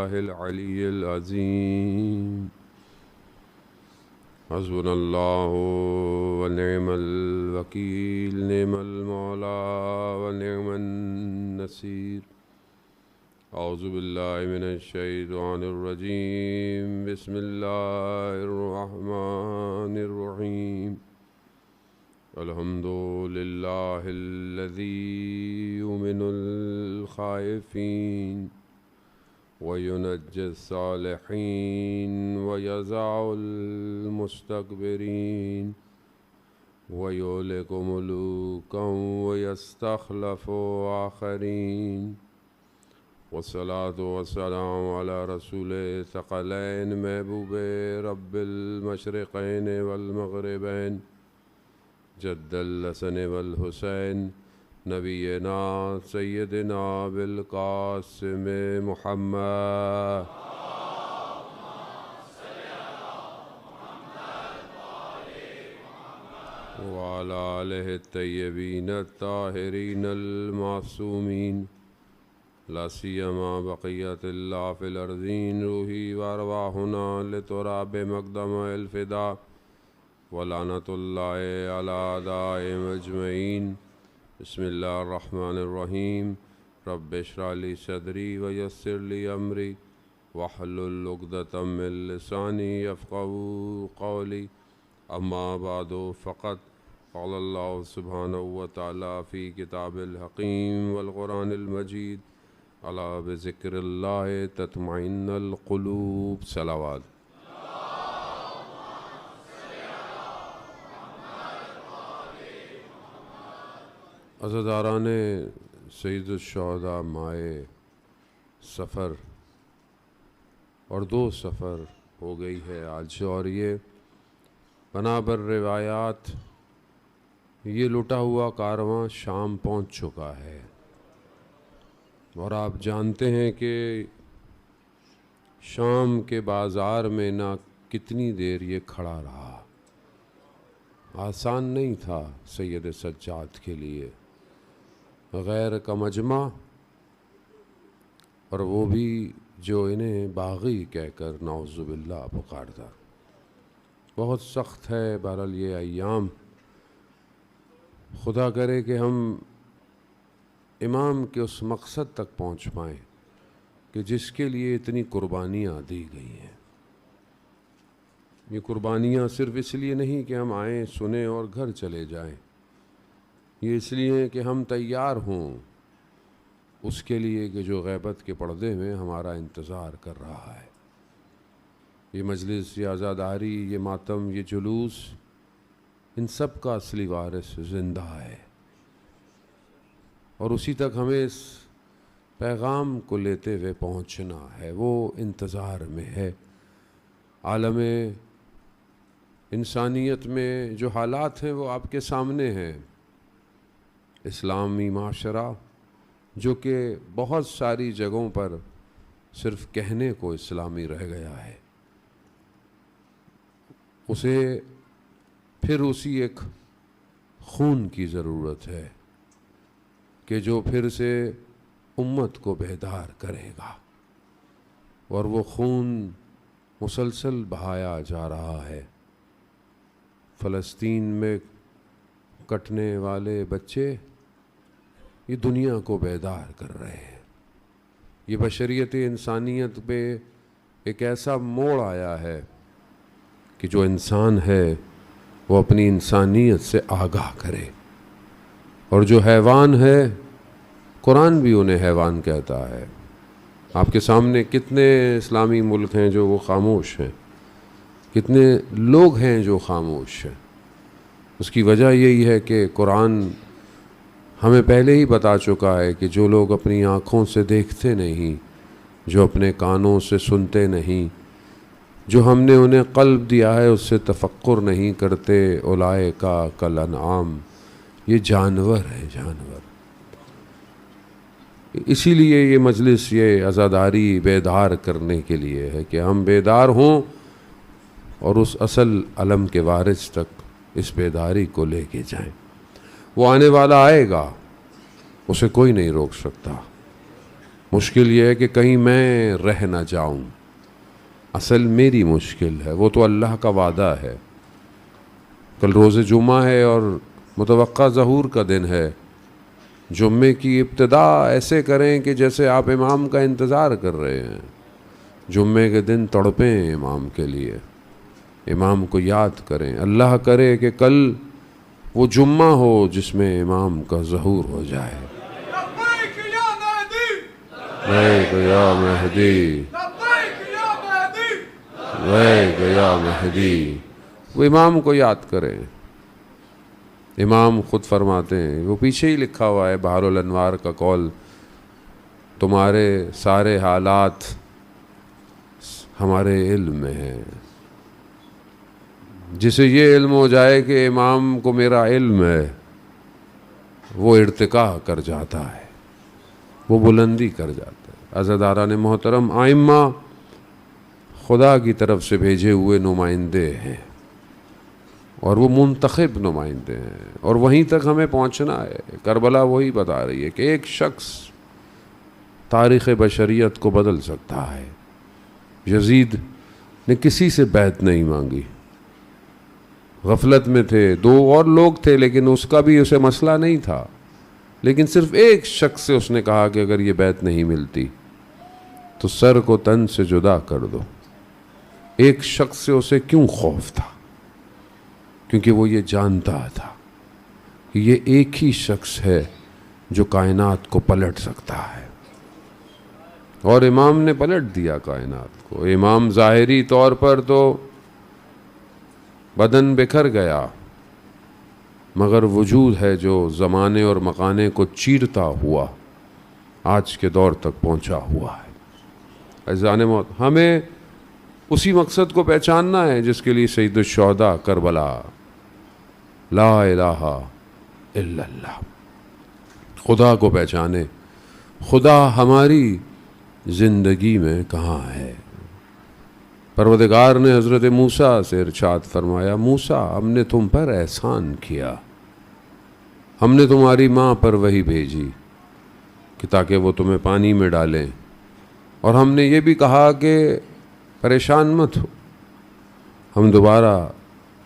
بالله العلي العظيم. حسبنا الله ونعم الوكيل، نعم المولى ونعم النصير. أعوذ بالله من الشيطان الرجيم. بسم الله الرحمن الرحيم. الحمد لله الذي يؤمن الخائفين وينجي الصالحين ويزع المستكبرين ويهلك ملوكا ويستخلف آخرين. والصلاة والسلام على رسول ثقلين محبوب رب المشرقين والمغربين جد الحسن والحسين نبينا سيدنا بالقاسم محمد وعلى آله الطيبين الطاهرين المعصومين، لا سيما بقية الله في الأرضين. روحي وأرواحنا لتراب مقدم الفداء، ولعنة الله على أعدائهم أجمعين. بسم الله الرحمن الرحيم. رب اشرح لي صدري ويسر لي أمري واحلل عقدة من لساني يفقهوا قولي. أما بعد، فقد قال الله سبحانه وتعالى في كتاب الحكيم والقرآن المجيد: ألا بذكر الله تطمئن القلوب. صلوات. عزاداران سید الشہداء مائے سفر اور 2 سفر ہو گئی ہے آج، اور یہ بنابر روایات یہ لٹا ہوا کارواں شام پہنچ چکا ہے، اور آپ جانتے ہیں کہ شام کے بازار میں نہ کتنی دیر یہ کھڑا رہا. آسان نہیں تھا سید سجاد کے لیے، غیر کا مجمع، اور وہ بھی جو انہیں باغی کہہ کر نعوذ باللہ پکارتا. بہت سخت ہے بہرحال یہ ایام. خدا کرے کہ ہم امام کے اس مقصد تک پہنچ پائیں کہ جس کے لیے اتنی قربانیاں دی گئی ہیں. یہ قربانیاں صرف اس لیے نہیں کہ ہم آئیں سنیں اور گھر چلے جائیں، یہ اس لیے کہ ہم تیار ہوں اس کے لیے کہ جو غیبت کے پردے میں ہمارا انتظار کر رہا ہے. یہ مجلس، یہ عزاداری، یہ ماتم، یہ جلوس، ان سب کا اصلی وارث زندہ ہے، اور اسی تک ہمیں اس پیغام کو لیتے ہوئے پہنچنا ہے. وہ انتظار میں ہے. عالم انسانیت میں جو حالات ہیں وہ آپ کے سامنے ہیں. اسلامی معاشرہ جو کہ بہت ساری جگہوں پر صرف کہنے کو اسلامی رہ گیا ہے، اسے پھر اسی ایک خون کی ضرورت ہے کہ جو پھر سے امت کو بیدار کرے گا، اور وہ خون مسلسل بہایا جا رہا ہے. فلسطین میں کٹنے والے بچے یہ دنیا کو بیدار کر رہے ہیں. یہ بشریت انسانیت پہ ایک ایسا موڑ آیا ہے کہ جو انسان ہے وہ اپنی انسانیت سے آگاہ کرے، اور جو حیوان ہے قرآن بھی انہیں حیوان کہتا ہے. آپ کے سامنے کتنے اسلامی ملک ہیں جو وہ خاموش ہیں، کتنے لوگ ہیں جو خاموش ہیں. اس کی وجہ یہی ہے کہ قرآن ہمیں پہلے ہی بتا چکا ہے کہ جو لوگ اپنی آنکھوں سے دیکھتے نہیں، جو اپنے کانوں سے سنتے نہیں، جو ہم نے انہیں قلب دیا ہے اس سے تفکر نہیں کرتے، اولئک کالانعام، یہ جانور ہے، جانور. اسی لیے یہ مجلس، یہ عزاداری بیدار کرنے کے لیے ہے کہ ہم بیدار ہوں اور اس اصل علم کے وارث تک اس بیداری کو لے کے جائیں. وہ آنے والا آئے گا، اسے کوئی نہیں روک سکتا. مشکل یہ ہے کہ کہیں میں رہ نہ جاؤں، اصل میری مشکل ہے، وہ تو اللہ کا وعدہ ہے۔ کل روز جمعہ ہے اور متوقع ظہور کا دن ہے۔ جمعے کی ابتدا ایسے کریں کہ جیسے آپ امام کا انتظار کر رہے ہیں۔ جمعے کے دن تڑپیں امام کے لیے، امام کو یاد کریں۔ اللہ کرے کہ کل وہ جمعہ ہو جس میں امام کا ظہور ہو جائے۔ لبیک یا مہدی، لبیک یا مہدی، لبیک یا مہدی۔ لبیک یا مہدی۔ وہ امام کو یاد کریں۔ امام خود فرماتے ہیں، وہ پیچھے ہی لکھا ہوا ہے بحر الانوار کا قول، تمہارے سارے حالات ہمارے علم میں ہیں۔ جسے یہ علم ہو جائے کہ امام کو میرا علم ہے، وہ ارتقا کر جاتا ہے، وہ بلندی کر جاتا ہے۔ عزاداران محترم، ائمہ خدا کی طرف سے بھیجے ہوئے نمائندے ہیں، اور وہ منتخب نمائندے ہیں، اور وہیں تک ہمیں پہنچنا ہے۔ کربلا وہی بتا رہی ہے کہ ایک شخص تاریخ بشریت کو بدل سکتا ہے۔ یزید نے کسی سے بیعت نہیں مانگی، غفلت میں تھے، دو اور لوگ تھے لیکن اس کا بھی اسے مسئلہ نہیں تھا، لیکن صرف ایک شخص سے اس نے کہا کہ اگر یہ بیعت نہیں ملتی تو سر کو تن سے جدا کر دو۔ ایک شخص سے اسے کیوں خوف تھا؟ کیونکہ وہ یہ جانتا تھا کہ یہ ایک ہی شخص ہے جو کائنات کو پلٹ سکتا ہے، اور امام نے پلٹ دیا کائنات کو۔ امام ظاہری طور پر تو بدن بکھر گیا، مگر وجود ہے جو زمانے اور مکانے کو چیرتا ہوا آج کے دور تک پہنچا ہوا ہے۔ عزیزان موت، ہمیں اسی مقصد کو پہچاننا ہے جس کے لیے سید الشہداء کربلا، لا الہ الا اللہ، خدا کو پہچانے۔ خدا ہماری زندگی میں کہاں ہے؟ پروردگار نے حضرت موسیٰ سے ارشاد فرمایا، موسیٰ ہم نے تم پر احسان کیا، ہم نے تمہاری ماں پر وحی بھیجی کہ تاکہ وہ تمہیں پانی میں ڈالیں، اور ہم نے یہ بھی کہا کہ پریشان مت ہو، ہم دوبارہ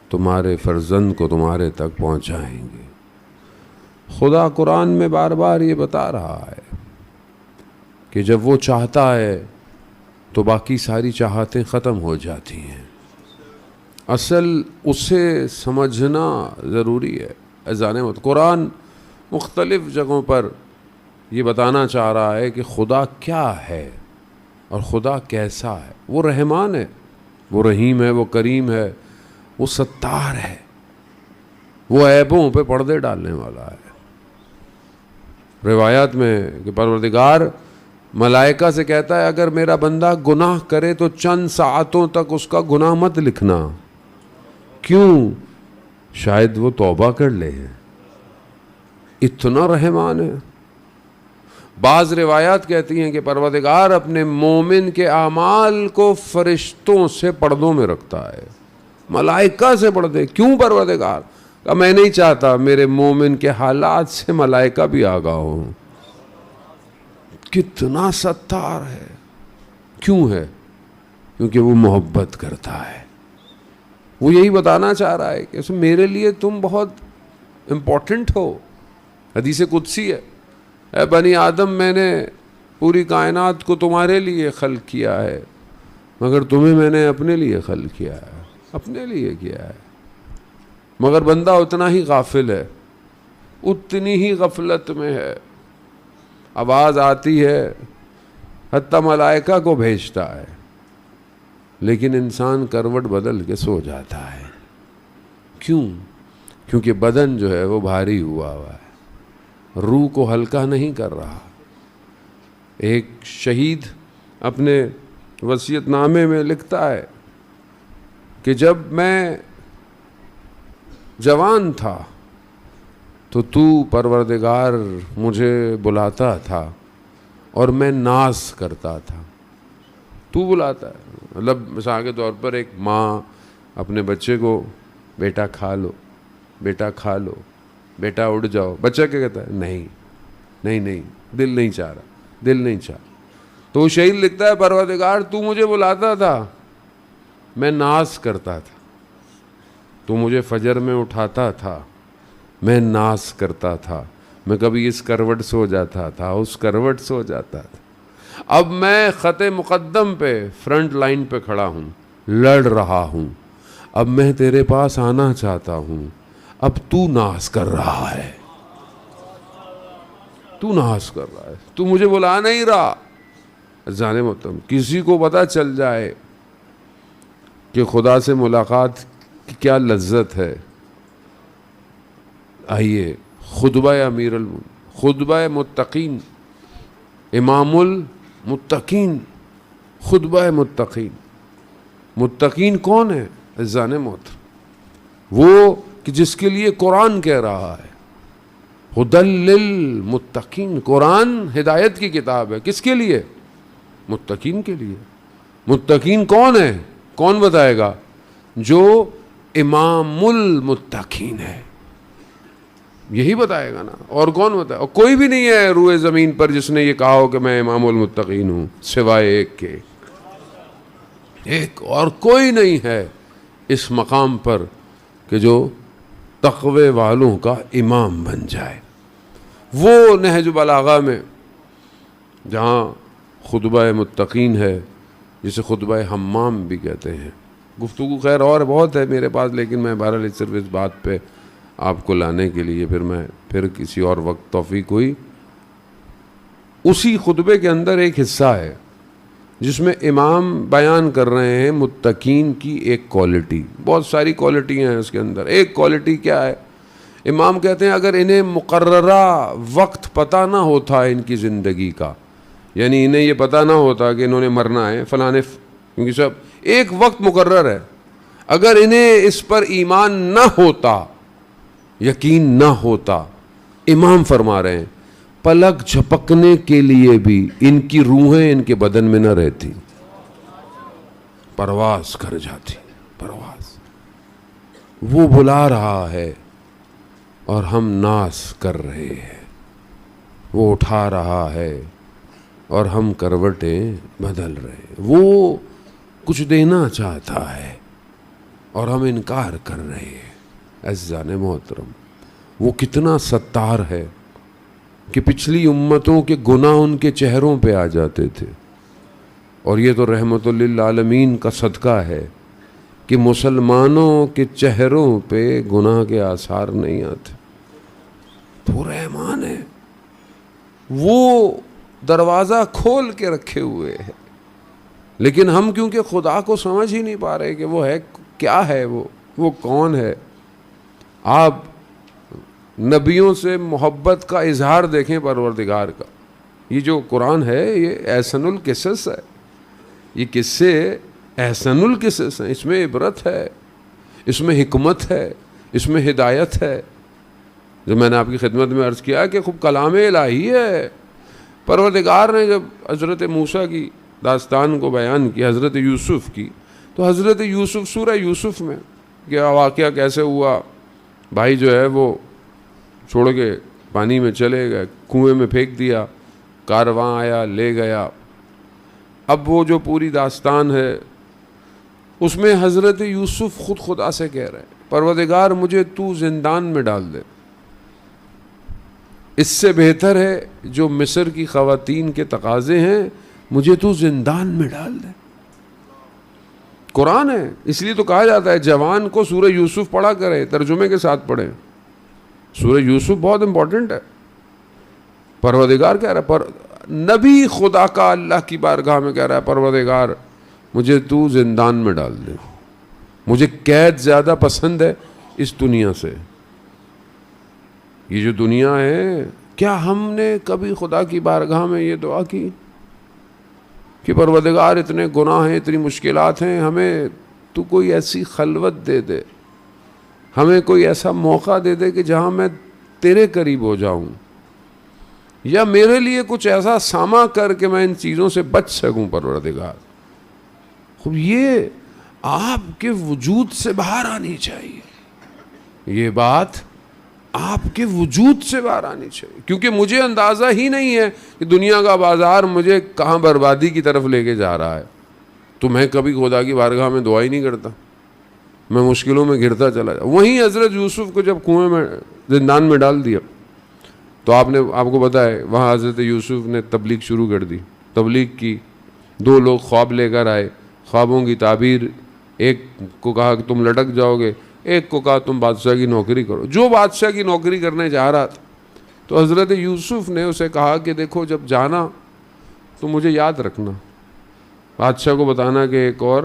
تمہارے فرزند کو تمہارے تک پہنچائیں گے۔ خدا قرآن میں بار بار یہ بتا رہا ہے کہ جب وہ چاہتا ہے تو باقی ساری چاہتیں ختم ہو جاتی ہیں۔ اصل اسے سمجھنا ضروری ہے۔ عزیزان محترم، قرآن مختلف جگہوں پر یہ بتانا چاہ رہا ہے کہ خدا کیا ہے اور خدا کیسا ہے۔ وہ رحمان ہے، وہ رحیم ہے، وہ کریم ہے، وہ ستار ہے، وہ عیبوں پہ پردے ڈالنے والا ہے۔ روایات میں کہ پروردگار ملائکہ سے کہتا ہے اگر میرا بندہ گناہ کرے تو چند ساعتوں تک اس کا گناہ مت لکھنا۔ کیوں؟ شاید وہ توبہ کر لے۔ اتنا رحمان ہے۔ بعض روایات کہتی ہیں کہ پروردگار اپنے مومن کے اعمال کو فرشتوں سے پردوں میں رکھتا ہے، ملائکہ سے پردے۔ کیوں پروردگار؟ کہ میں نہیں چاہتا میرے مومن کے حالات سے ملائکہ بھی آگاہ ہوں۔ کتنا ستار ہے۔ کیوں ہے؟ کیونکہ وہ محبت کرتا ہے۔ وہ یہی بتانا چاہ رہا ہے کہ میرے لیے تم بہت امپورٹنٹ ہو۔ حدیث قدسی ہے، اے بنی آدم میں نے پوری کائنات کو تمہارے لیے خلق کیا ہے، مگر تمہیں میں نے اپنے لیے خلق کیا ہے، اپنے لیے کیا ہے۔ مگر بندہ اتنا ہی غافل ہے، اتنی ہی غفلت میں ہے۔ آواز آتی ہے، حتیٰ ملائکہ کو بھیجتا ہے، لیکن انسان کروٹ بدل کے سو جاتا ہے۔ کیوں؟ کیونکہ بدن جو ہے وہ بھاری ہوا ہے، روح کو ہلکا نہیں کر رہا۔ ایک شہید اپنے وصیت نامے میں لکھتا ہے کہ جب میں جوان تھا تو پروردگار مجھے بلاتا تھا اور میں ناز کرتا تھا۔ تو بلاتا ہے، مطلب مثال کے طور پر ایک ماں اپنے بچے کو بیٹا کھا لو، بیٹا کھا لو، بیٹا اٹھ جاؤ، بچہ کیا کہتا ہے؟ نہیں نہیں نہیں، دل نہیں چاہ رہا، دل نہیں چاہ رہا۔ تو وہ شہید لکھتا ہے پروردگار تو مجھے بلاتا تھا میں ناز کرتا تھا، تو مجھے فجر میں اٹھاتا تھا میں ناز کرتا تھا، میں کبھی اس کروٹ سو جاتا تھا اس کروٹ سو جاتا تھا، اب میں خط مقدم پہ فرنٹ لائن پہ کھڑا ہوں، لڑ رہا ہوں، اب میں تیرے پاس آنا چاہتا ہوں، اب تو ناز کر رہا ہے، تو ناز کر رہا ہے، تو مجھے بلا نہیں رہا۔ جانے محترم کسی کو پتہ چل جائے کہ خدا سے ملاقات کی کیا لذت ہے، آئیے خطبہ خطبہ متقین، امام المتقین، خطبہ متقین۔ متقین کون ہے عزیزان محترم؟ وہ کہ جس کے لیے قرآن کہہ رہا ہے ہدی للمتقین، قرآن ہدایت کی کتاب ہے، کس کے لیے؟ متقین کے لیے۔ متقین کون ہے؟ کون بتائے گا؟ جو امام المتقین ہے، یہی بتائے گا نا، اور کون بتائے؟ اور کوئی بھی نہیں ہے روئے زمین پر جس نے یہ کہا ہو کہ میں امام المتقین ہوں سوائے ایک کے، ایک اور کوئی نہیں ہے اس مقام پر کہ جو تقوی والوں کا امام بن جائے۔ وہ نہج بلاغہ میں جہاں خطبہ متقین ہے، جسے خطبہ حمام بھی کہتے ہیں، گفتگو خیر اور بہت ہے میرے پاس، لیکن میں بہرحال صرف اس بات پہ آپ کو لانے کے لیے پھر کسی اور وقت توفیق ہوئی۔ اسی خطبے کے اندر ایک حصہ ہے جس میں امام بیان کر رہے ہیں متقین کی ایک کوالٹی، بہت ساری کوالٹیاں ہیں اس کے اندر۔ ایک کوالٹی کیا ہے؟ امام کہتے ہیں اگر انہیں مقررہ وقت پتہ نہ ہوتا ان کی زندگی کا، یعنی انہیں یہ پتہ نہ ہوتا کہ انہوں نے مرنا ہے فلانے، کیونکہ سب ایک وقت مقرر ہے، اگر انہیں اس پر ایمان نہ ہوتا، یقین نہ ہوتا، امام فرما رہے ہیں پلک جھپکنے کے لیے بھی ان کی روحیں ان کے بدن میں نہ رہتی، پرواز کر جاتی، پرواز۔ وہ بلا رہا ہے اور ہم ناز کر رہے ہیں، وہ اٹھا رہا ہے اور ہم کروٹیں بدل رہے ہیں، وہ کچھ دینا چاہتا ہے اور ہم انکار کر رہے ہیں۔ عزیزان محترم وہ کتنا ستار ہے کہ پچھلی امتوں کے گناہ ان کے چہروں پہ آ جاتے تھے، اور یہ تو رحمت للعالمین کا صدقہ ہے کہ مسلمانوں کے چہروں پہ گناہ کے آثار نہیں آتے۔ تو رحمان ہے، وہ دروازہ کھول کے رکھے ہوئے ہے، لیکن ہم کیونکہ خدا کو سمجھ ہی نہیں پا رہے کہ وہ ہے کیا ہے، وہ کون ہے۔ آپ نبیوں سے محبت کا اظہار دیکھیں پروردگار کا، یہ جو قرآن ہے یہ احسن القصص ہے، یہ قصے احسن القصص ہیں، اس میں عبرت ہے، اس میں حکمت ہے، اس میں ہدایت ہے۔ جو میں نے آپ کی خدمت میں عرض کیا کہ خوب کلام الہی ہے۔ پروردگار نے جب حضرت موسیٰ کی داستان کو بیان کی، حضرت یوسف کی، تو حضرت یوسف سورہ یوسف میں کیا واقعہ کیسے ہوا، بھائی جو ہے وہ چھوڑ کے پانی میں چلے گئے، کنویں میں پھینک دیا، کارواں آیا لے گیا۔ اب وہ جو پوری داستان ہے اس میں حضرت یوسف خود خدا سے کہہ رہے ہیں پروردگار مجھے تو زندان میں ڈال دے، اس سے بہتر ہے جو مصر کی خواتین کے تقاضے ہیں، مجھے تو زندان میں ڈال دے۔ قرآن ہے، اس لیے تو کہا جاتا ہے جوان کو سورہ یوسف پڑھا کرے، ترجمے کے ساتھ پڑھیں۔ سورہ یوسف بہت امپورٹنٹ ہے۔ پروردگار کہہ رہا ہے، نبی خدا کا اللہ کی بارگاہ میں کہہ رہا ہے پروردگار مجھے تو زندان میں ڈال دے، مجھے قید زیادہ پسند ہے اس دنیا سے۔ یہ جو دنیا ہے، کیا ہم نے کبھی خدا کی بارگاہ میں یہ دعا کی کہ پروردگار اتنے گناہ ہیں، اتنی مشکلات ہیں، ہمیں تو کوئی ایسی خلوت دے دے، ہمیں کوئی ایسا موقع دے دے کہ جہاں میں تیرے قریب ہو جاؤں، یا میرے لیے کچھ ایسا ساما کر کہ میں ان چیزوں سے بچ سکوں پروردگار۔ خوب یہ آپ کے وجود سے باہر آنی چاہیے، یہ بات آپ کے وجود سے باہر آنی چاہیے، کیونکہ مجھے اندازہ ہی نہیں ہے کہ دنیا کا بازار مجھے کہاں بربادی کی طرف لے کے جا رہا ہے. تو میں کبھی خدا کی بارگاہ میں دعا ہی نہیں کرتا، میں مشکلوں میں گرتا چلا جاتا. وہیں حضرت یوسف کو جب کنویں میں زندان میں ڈال دیا تو آپ کو پتا ہے وہاں حضرت یوسف نے تبلیغ شروع کر دی. تبلیغ کی، 2 لوگ خواب لے کر آئے، خوابوں کی تعبیر. ایک کو کہا کہ تم لٹک جاؤ گے، ایک کو کہا تم بادشاہ کی نوکری کرو. جو بادشاہ کی نوکری کرنے جا رہا تھا تو حضرت یوسف نے اسے کہا کہ دیکھو جب جانا تو مجھے یاد رکھنا، بادشاہ کو بتانا کہ ایک اور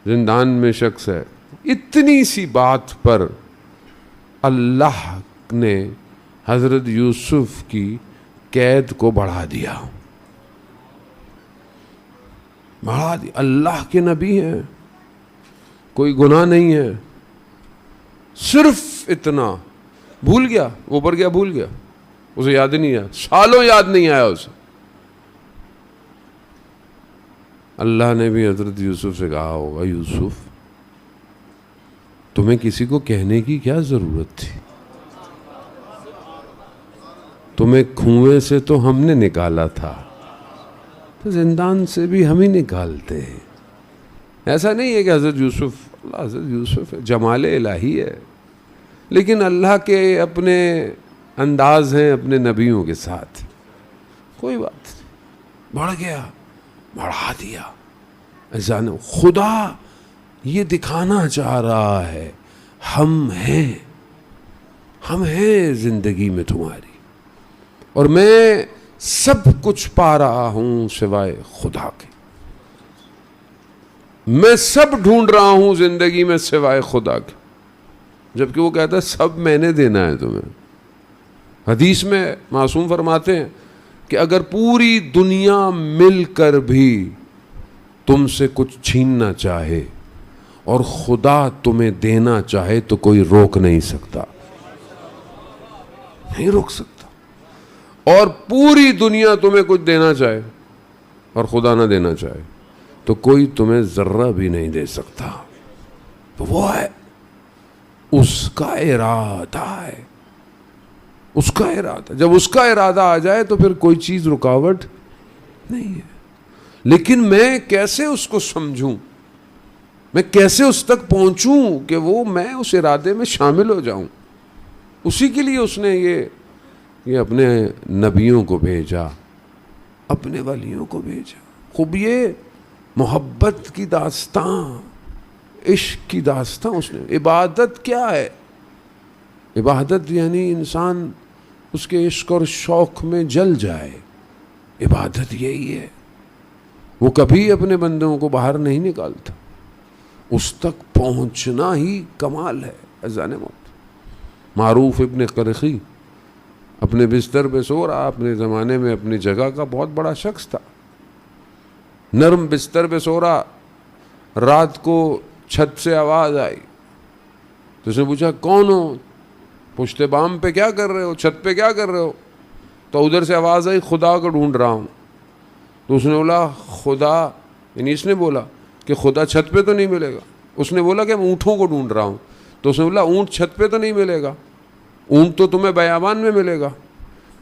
زندان میں شخص ہے. اتنی سی بات پر اللہ نے حضرت یوسف کی قید کو بڑھا دیا. اللہ کے نبی ہیں، کوئی گناہ نہیں ہے، صرف اتنا. بھول گیا، اوپر گیا بھول گیا، اسے یاد ہی نہیں آیا، سالوں یاد نہیں آیا اسے. اللہ نے بھی حضرت یوسف سے کہا ہوگا یوسف تمہیں کسی کو کہنے کی کیا ضرورت تھی، تمہیں کنویں سے تو ہم نے نکالا تھا، تو زندان سے بھی ہم ہی نکالتے ہیں. ایسا نہیں ہے کہ حضرت یوسف جمال الہی ہے، لیکن اللہ کے اپنے انداز ہیں اپنے نبیوں کے ساتھ. کوئی بات نہیں، بڑھ گیا، بڑھا دیا. ایسا نہیں، خدا یہ دکھانا چاہ رہا ہے ہم ہیں زندگی میں تمہاری، اور میں سب کچھ پا رہا ہوں سوائے خدا کے. میں سب ڈھونڈ رہا ہوں زندگی میں سوائے خدا کے، جبکہ وہ کہتا ہے سب میں نے دینا ہے تمہیں. حدیث میں معصوم فرماتے ہیں کہ اگر پوری دنیا مل کر بھی تم سے کچھ چھیننا چاہے اور خدا تمہیں دینا چاہے تو کوئی روک نہیں سکتا، نہیں روک سکتا. اور پوری دنیا تمہیں کچھ دینا چاہے اور خدا نہ دینا چاہے تو کوئی تمہیں ذرہ بھی نہیں دے سکتا. تو وہ ہے، اس کا ارادہ ہے، اس کا ارادہ. جب اس کا ارادہ آ جائے تو پھر کوئی چیز رکاوٹ نہیں ہے. لیکن میں کیسے اس کو سمجھوں، میں کیسے اس تک پہنچوں کہ میں اس ارادے میں شامل ہو جاؤں. اسی کے لیے اس نے یہ اپنے نبیوں کو بھیجا، اپنے ولیوں کو بھیجا. خوب یہ محبت کی داستان، عشق کی داستان اس نے. عبادت کیا ہے؟ عبادت یعنی انسان اس کے عشق اور شوق میں جل جائے. عبادت یہی ہے. وہ کبھی اپنے بندوں کو باہر نہیں نکالتا، اس تک پہنچنا ہی کمال ہے. اذان موت. معروف ابن قرخی اپنے بستر پہ سو رہا، اپنے زمانے میں اپنی جگہ کا بہت بڑا شخص تھا. نرم بستر پہ سو رہا، رات کو چھت سے آواز آئی تو اس نے پوچھا کون ہو؟ پشت بام پہ کیا کر رہے ہو، چھت پہ کیا کر رہے ہو؟ تو ادھر سے آواز آئی خدا کو ڈھونڈ رہا ہوں. تو اس نے بولا خدا، یعنی اس نے بولا کہ خدا چھت پہ تو نہیں ملے گا. اس نے بولا کہ میں اونٹوں کو ڈھونڈ رہا ہوں. تو اس نے بولا اونٹ چھت پہ تو نہیں ملے گا، اونٹ تو تمہیں بیابان میں ملے گا.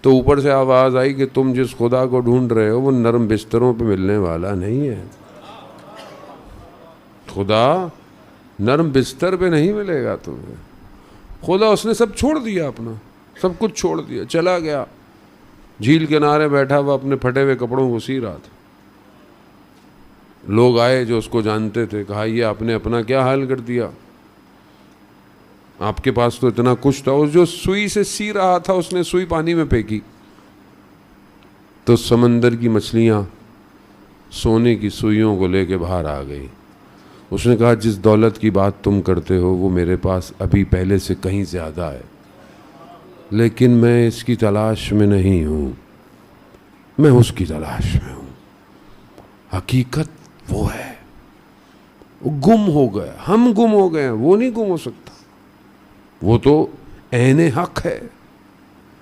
تو اوپر سے آواز آئی کہ تم جس خدا کو ڈھونڈ رہے ہو وہ نرم بستروں پہ ملنے والا نہیں ہے. خدا نرم بستر پہ نہیں ملے گا تمہیں. خدا اس نے سب چھوڑ دیا، اپنا سب کچھ چھوڑ دیا، چلا گیا. جھیل کنارے بیٹھا ہوا اپنے پھٹے ہوئے کپڑوں کو سی رہا تھا. لوگ آئے جو اس کو جانتے تھے، کہا یہ آپ نے اپنا کیا حال کر دیا، آپ کے پاس تو اتنا کچھ تھا. اس جو سوئی سے سی رہا تھا اس نے سوئی پانی میں پھینکی تو سمندر کی مچھلیاں سونے کی سوئیوں کو لے کے باہر آ گئی. اس نے کہا جس دولت کی بات تم کرتے ہو وہ میرے پاس ابھی پہلے سے کہیں زیادہ ہے، لیکن میں اس کی تلاش میں نہیں ہوں، میں اس کی تلاش میں ہوں. حقیقت وہ ہے. وہ گم ہو گیا، ہم گم ہو گئے ہیں، وہ نہیں گم ہو سکتا. وہ تو عین حق ہے.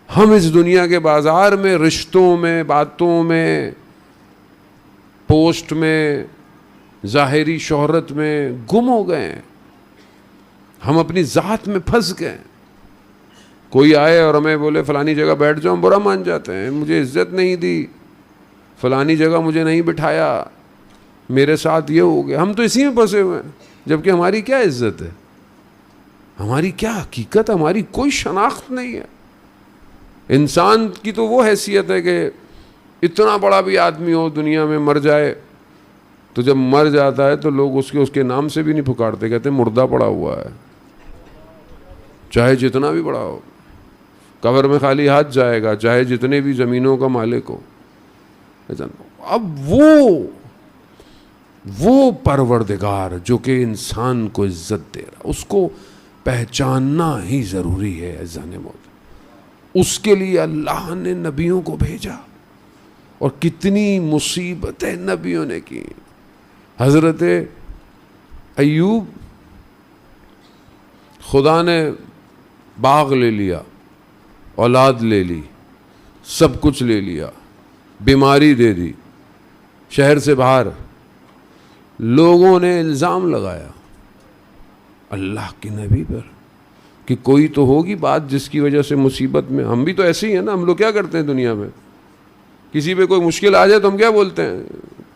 ہم اس دنیا کے بازار میں رشتوں میں، باتوں میں، پوسٹ میں، ظاہری شہرت میں گم ہو گئے ہیں. ہم اپنی ذات میں پھنس گئے. کوئی آئے اور ہمیں بولے فلانی جگہ بیٹھ جاؤ، ہم برا مان جاتے ہیں، مجھے عزت نہیں دی، فلانی جگہ مجھے نہیں بٹھایا، میرے ساتھ یہ ہو گیا. ہم تو اسی میں پھنسے ہوئے ہیں، جبکہ ہماری کیا عزت ہے، ہماری کیا حقیقت، ہماری کوئی شناخت نہیں ہے. انسان کی تو وہ حیثیت ہے کہ اتنا بڑا بھی آدمی ہو دنیا میں مر جائے تو جب مر جاتا ہے تو لوگ اس کے نام سے بھی نہیں پکارتے، کہتے ہیں مردہ پڑا ہوا ہے، چاہے جتنا بھی بڑا ہو. قبر میں خالی ہاتھ جائے گا، چاہے جتنے بھی زمینوں کا مالک ہو. اب وہ پروردگار جو کہ انسان کو عزت دے رہا، اس کو پہچاننا ہی ضروری ہے. عزیزان موت، اس کے لیے اللہ نے نبیوں کو بھیجا، اور کتنی مصیبتیں نبیوں نے کی. حضرت ایوب، خدا نے باغ لے لیا، اولاد لے لی، سب کچھ لے لیا، بیماری دے دی، شہر سے باہر. لوگوں نے الزام لگایا اللہ کے نبی پر کہ کوئی تو ہوگی بات جس کی وجہ سے مصیبت میں. ہم بھی تو ایسے ہی ہیں نا. ہم لوگ کیا کرتے ہیں دنیا میں، کسی پہ کوئی مشکل آ جائے تو ہم کیا بولتے ہیں،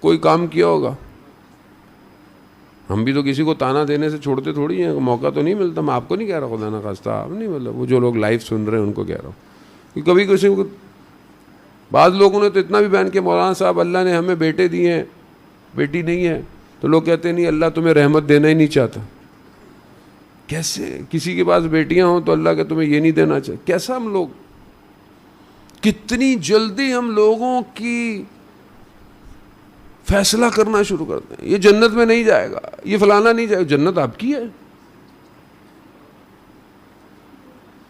کوئی کام کیا ہوگا. ہم بھی تو کسی کو تانا دینے سے چھوڑتے تھوڑی ہیں، موقع تو نہیں ملتا. میں آپ کو نہیں کہہ رہا، خدا نہ خواستہ آپ نہیں، مطلب وہ جو لوگ لائیو سن رہے ہیں ان کو کہہ رہا ہوں کہ کبھی کسی کو. بعض لوگوں نے تو اتنا بھی بیان کیا مولانا صاحب اللہ نے ہمیں بیٹے دیے ہیں بیٹی نہیں ہے، تو لوگ کہتے ہیں نہیں اللہ تمہیں رحمت دینا ہی نہیں چاہتا. کیسے کسی کے پاس بیٹیاں ہوں تو اللہ کہ تمہیں یہ نہیں دینا چاہتا؟ کیسا ہم لوگ، کتنی جلدی ہم لوگوں کی فیصلہ کرنا شروع کرتے ہیں. یہ جنت میں نہیں جائے گا، یہ فلانا نہیں جائے گا. جنت آپ کی ہے.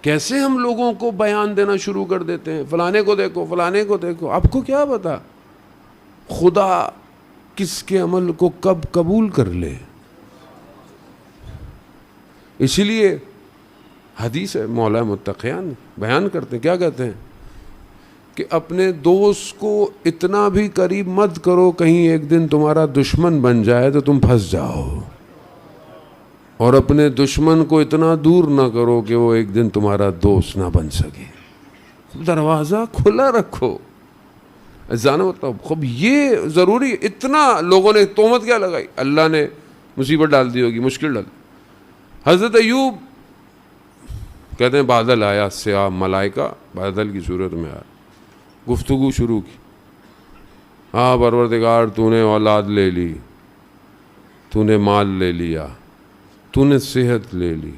کیسے ہم لوگوں کو بیان دینا شروع کر دیتے ہیں، فلانے کو دیکھو فلانے کو دیکھو. آپ کو کیا پتا خدا کس کے عمل کو کب قبول کر لے. اسی لیے حدیث ہے، مولا متقیان بیان کرتے ہیں، کیا کہتے ہیں کہ اپنے دوست کو اتنا بھی قریب مت کرو کہیں ایک دن تمہارا دشمن بن جائے تو تم پھنس جاؤ، اور اپنے دشمن کو اتنا دور نہ کرو کہ وہ ایک دن تمہارا دوست نہ بن سکے. دروازہ کھلا رکھو. جانا مطلب خب یہ ضروری. اتنا لوگوں نے تہمت کیا لگائی، اللہ نے مصیبت ڈال دی ہوگی، مشکل ڈال. حضرت ایوب کہتے ہیں بادل آیا، سیاہ ملائکہ بادل کی صورت میں آیا، گفتگو شروع کی. ہاں پروردگار تو نے اولاد لے لی، تو نے مال لے لیا، تو نے صحت لے لی،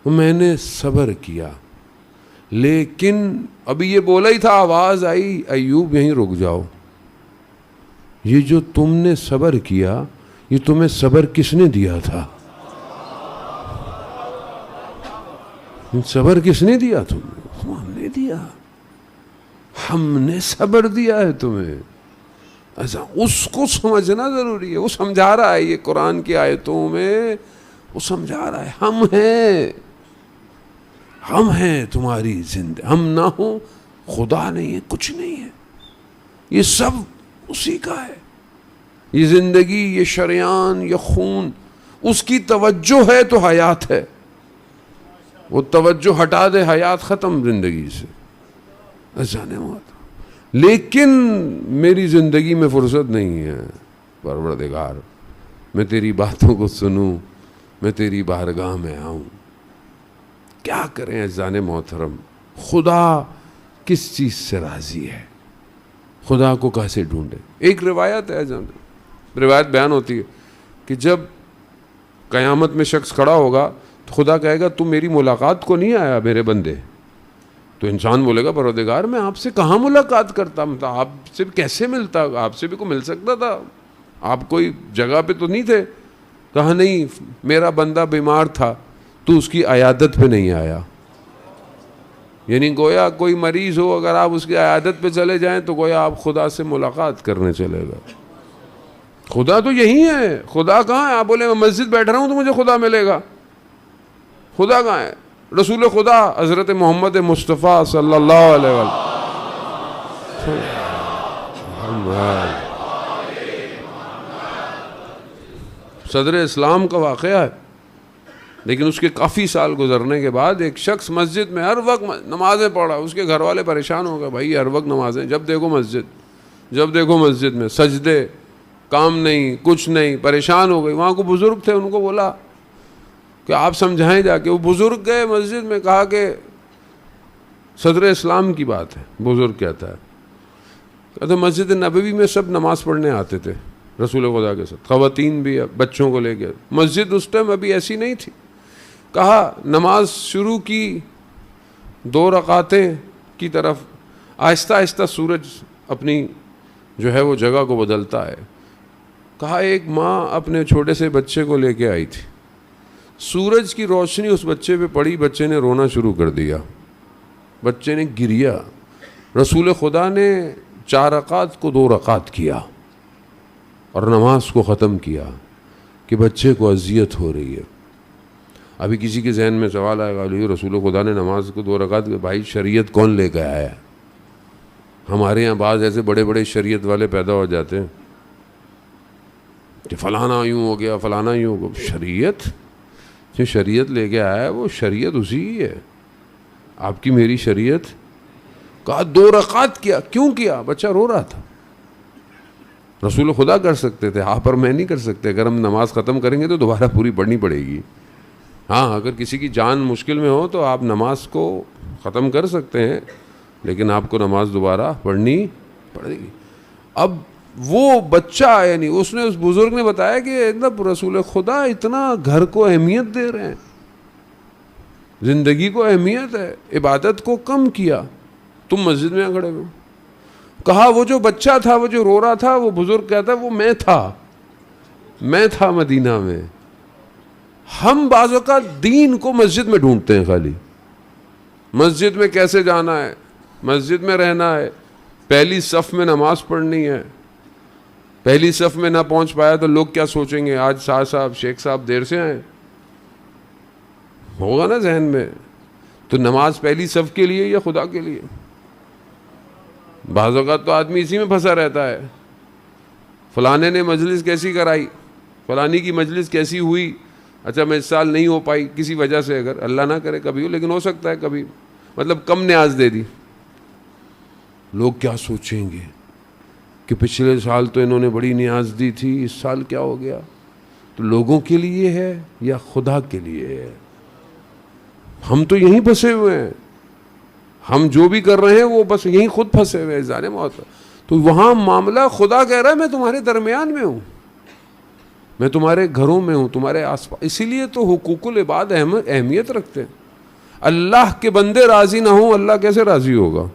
میں نے صبر کیا، لیکن ابھی یہ بولا ہی تھا آواز آئی ایوب یہیں رک جاؤ. یہ جو تم نے صبر کیا، یہ تمہیں صبر کس نے دیا تھا؟ صبر کس نے دیا تمہیں؟ ہم نے دیا. ہم نے صبر دیا ہے تمہیں. ایسا اس کو سمجھنا ضروری ہے. وہ سمجھا رہا ہے یہ قرآن کی آیتوں میں، وہ سمجھا رہا ہے ہم ہیں تمہاری زندگی. ہم نہ ہوں خدا نہیں ہے، کچھ نہیں ہے، یہ سب اسی کا ہے. یہ زندگی، یہ شریان، یہ خون، اس کی توجہ ہے تو حیات ہے. وہ توجہ ہٹا دے حیات ختم زندگی سے. جانے موت. لیکن میری زندگی میں فرصت نہیں ہے پروردگار، میں تیری باتوں کو سنوں، میں تیری بارگاہ میں آؤں. کیا کریں عزیزان محترم؟ خدا کس چیز سے راضی ہے؟ خدا کو کیسے ڈھونڈے؟ ایک روایت ہے، روایت بیان ہوتی ہے کہ جب قیامت میں شخص کھڑا ہوگا تو خدا کہے گا تم میری ملاقات کو نہیں آیا میرے بندے. تو انسان بولے گا پروردگار میں آپ سے کہاں ملاقات کرتا، مطلب آپ سے کیسے ملتا، آپ سے بھی کو مل سکتا تھا، آپ کوئی جگہ پہ تو نہیں تھے. کہا نہیں، میرا بندہ بیمار تھا تو اس کی عیادت پہ نہیں آیا. یعنی گویا کوئی مریض ہو، اگر آپ اس کی عیادت پہ چلے جائیں تو گویا آپ خدا سے ملاقات کرنے چلے گا. خدا تو یہی ہے. خدا کہاں ہے؟ آپ بولے میں مسجد بیٹھ رہا ہوں تو مجھے خدا ملے گا. خدا کہاں ہے؟ رسول خدا حضرت محمد مصطفیٰ صلی اللہ علیہ وسلم. صدر اسلام کا واقعہ ہے. لیکن اس کے کافی سال گزرنے کے بعد ایک شخص مسجد میں ہر وقت نمازیں پڑھ رہا. اس کے گھر والے پریشان ہو گئے, بھائی ہر وقت نمازیں, جب دیکھو مسجد میں سجدے, کام نہیں, کچھ نہیں, پریشان ہو گئی. وہاں کو بزرگ تھے, ان کو بولا کہ آپ سمجھائیں جا کے. وہ بزرگ گئے مسجد میں, کہا کہ صدر اسلام کی بات ہے. بزرگ کہتا ہے مسجد نبوی میں سب نماز پڑھنے آتے تھے رسول خدا کے ساتھ, خواتین بھی, بچوں کو لے کے. مسجد اس ٹائم ابھی ایسی نہیں تھی. کہا نماز شروع کی 2 رکعتیں کی طرف, آہستہ آہستہ سورج اپنی جو ہے وہ جگہ کو بدلتا ہے. کہا ایک ماں اپنے چھوٹے سے بچے کو لے کے آئی تھی, سورج کی روشنی اس بچے پہ پڑی, بچے نے رونا شروع کر دیا, بچے نے گریا. رسول خدا نے 4 رکعت کو 2 رکعت کیا اور نماز کو ختم کیا کہ بچے کو اذیت ہو رہی ہے. ابھی کسی کے ذہن میں سوال آئے گا, رسول خدا نے نماز کو 2 رکعت کی, بھائی شریعت کون لے کے آیا ہے؟ ہمارے یہاں بعض ایسے بڑے بڑے شریعت والے پیدا ہو جاتے ہیں کہ فلانا یوں ہو گیا, فلانا یوں ہو گیا. شریعت جو شریعت لے کے آیا ہے وہ شریعت اسی ہی ہے. آپ کی میری شریعت. کہا 2 رکعت کیا. کیوں کیا؟ بچہ رو رہا تھا. رسول خدا کر سکتے تھے, آپ اور میں نہیں کر سکتے. اگر ہم نماز ختم کریں گے تو دوبارہ پوری پڑھنی پڑے گی. ہاں, اگر کسی کی جان مشکل میں ہو تو آپ نماز کو ختم کر سکتے ہیں, لیکن آپ کو نماز دوبارہ پڑھنی پڑے گی. اب وہ بچہ, یعنی اس بزرگ نے بتایا کہ رسول خدا اتنا گھر کو اہمیت دے رہے ہیں, زندگی کو اہمیت ہے, عبادت کو کم کیا, تم مسجد میں کھڑے ہو. کہا وہ جو بچہ تھا, وہ جو رو رہا تھا, وہ بزرگ کہتا ہے وہ میں تھا مدینہ میں. ہم بعض اوقات دین کو مسجد میں ڈھونڈتے ہیں, خالی مسجد میں کیسے جانا ہے, مسجد میں رہنا ہے, پہلی صف میں نماز پڑھنی ہے. پہلی صف میں نہ پہنچ پایا تو لوگ کیا سوچیں گے, آج صاحب شیخ صاحب دیر سے آئے, ہوگا نا ذہن میں. تو نماز پہلی صف کے لیے یا خدا کے لیے؟ بعض اوقات تو آدمی اسی میں پھنسا رہتا ہے. فلانے نے مجلس کیسی کرائی, فلانی کی مجلس کیسی ہوئی, اچھا میں اس سال نہیں ہو پائی کسی وجہ سے, اگر اللہ نہ کرے کبھی ہو, لیکن ہو سکتا ہے کبھی, مطلب کم نیاز دے دی. لوگ کیا سوچیں گے کہ پچھلے سال تو انہوں نے بڑی نیاز دی تھی, اس سال کیا ہو گیا؟ تو لوگوں کے لیے ہے یا خدا کے لیے ہے؟ ہم تو یہیں پھنسے ہوئے ہیں. ہم جو بھی کر رہے ہیں وہ بس یہیں خود پھنسے ہوئے ہیں ظالم موت. تو وہاں معاملہ خدا کہہ رہا ہے میں تمہارے درمیان میں ہوں, میں تمہارے گھروں میں ہوں, تمہارے آس پاس. اسی لیے تو حقوق العباد اہمیت رکھتے ہیں. اللہ کے بندے راضی نہ ہوں, اللہ کیسے راضی ہوگا؟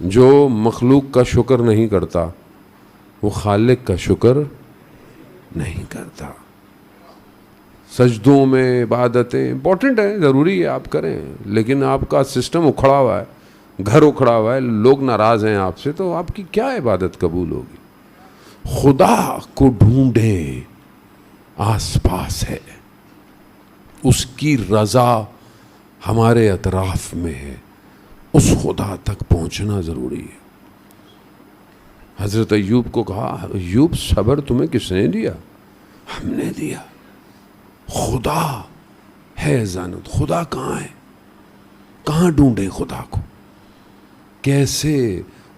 جو مخلوق کا شکر نہیں کرتا وہ خالق کا شکر نہیں کرتا. سجدوں میں عبادتیں امپورٹنٹ ہیں, ضروری ہے آپ کریں, لیکن آپ کا سسٹم اکھڑا ہوا ہے, گھر اکھڑا ہوا ہے, لوگ ناراض ہیں آپ سے, تو آپ کی کیا عبادت قبول ہوگی؟ خدا کو ڈھونڈیں, آس پاس ہے, اس کی رضا ہمارے اطراف میں ہے, اس خدا تک پہنچنا ضروری ہے. حضرت ایوب کو کہا, ایوب صبر تمہیں کس نے دیا؟ ہم نے دیا. خدا ہے زانت, خدا کہاں ہے؟ کہاں ڈھونڈے خدا کو؟ کیسے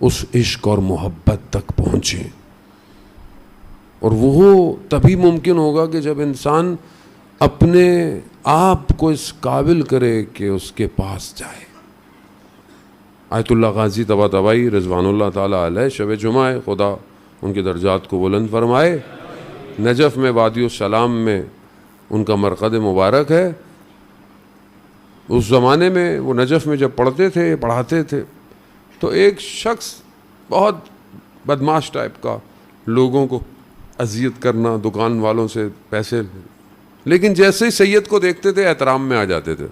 اس عشق اور محبت تک پہنچے؟ اور وہ تبھی ممکن ہوگا کہ جب انسان اپنے آپ کو اس قابل کرے کہ اس کے پاس جائے. آیت اللہ غازی طباطبائی رضوان اللہ تعالیٰ علیہ, شب جمعہ ہے, خدا ان کے درجات کو بلند فرمائے. نجف میں وادی السلام میں ان کا مرقد مبارک ہے. اس زمانے میں وہ نجف میں جب پڑھتے تھے, پڑھاتے تھے, تو ایک شخص بہت بدماش ٹائپ کا, لوگوں کو اذیت کرنا, دکان والوں سے پیسے, لیکن جیسے ہی سید کو دیکھتے تھے احترام میں آ جاتے تھے,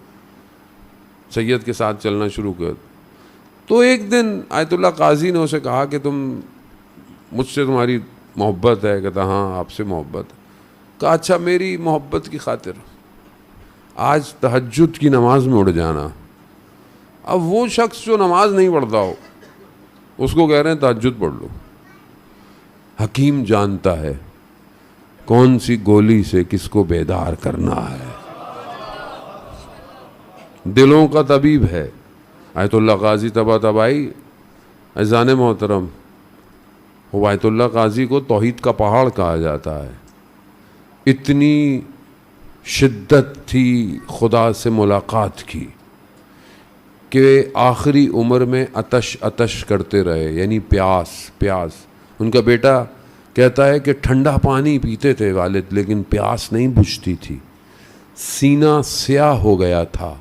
سید کے ساتھ چلنا شروع کر. تو ایک دن آیت اللہ قاضی نے اسے کہا کہ مجھ سے تمہاری محبت ہے؟ کہتا ہاں آپ سے محبت. کہا اچھا میری محبت کی خاطر آج تہجد کی نماز میں اڑ جانا. اب وہ شخص جو نماز نہیں پڑھتا ہو اس کو کہہ رہے ہیں تہجد پڑھ لو. حکیم جانتا ہے کون سی گولی سے کس کو بیدار کرنا ہے. دلوں کا طبیب ہے. آیت اللہ قاضی طباطبائی عزیزان محترم، وہ آیت اللہ قاضی کو توحید کا پہاڑ کہا جاتا ہے. اتنی شدت تھی خدا سے ملاقات کی کہ آخری عمر میں عطش کرتے رہے، یعنی پیاس. ان کا بیٹا کہتا ہے کہ ٹھنڈا پانی پیتے تھے والد، لیکن پیاس نہیں بجھتی تھی. سینہ سیاہ ہو گیا تھا.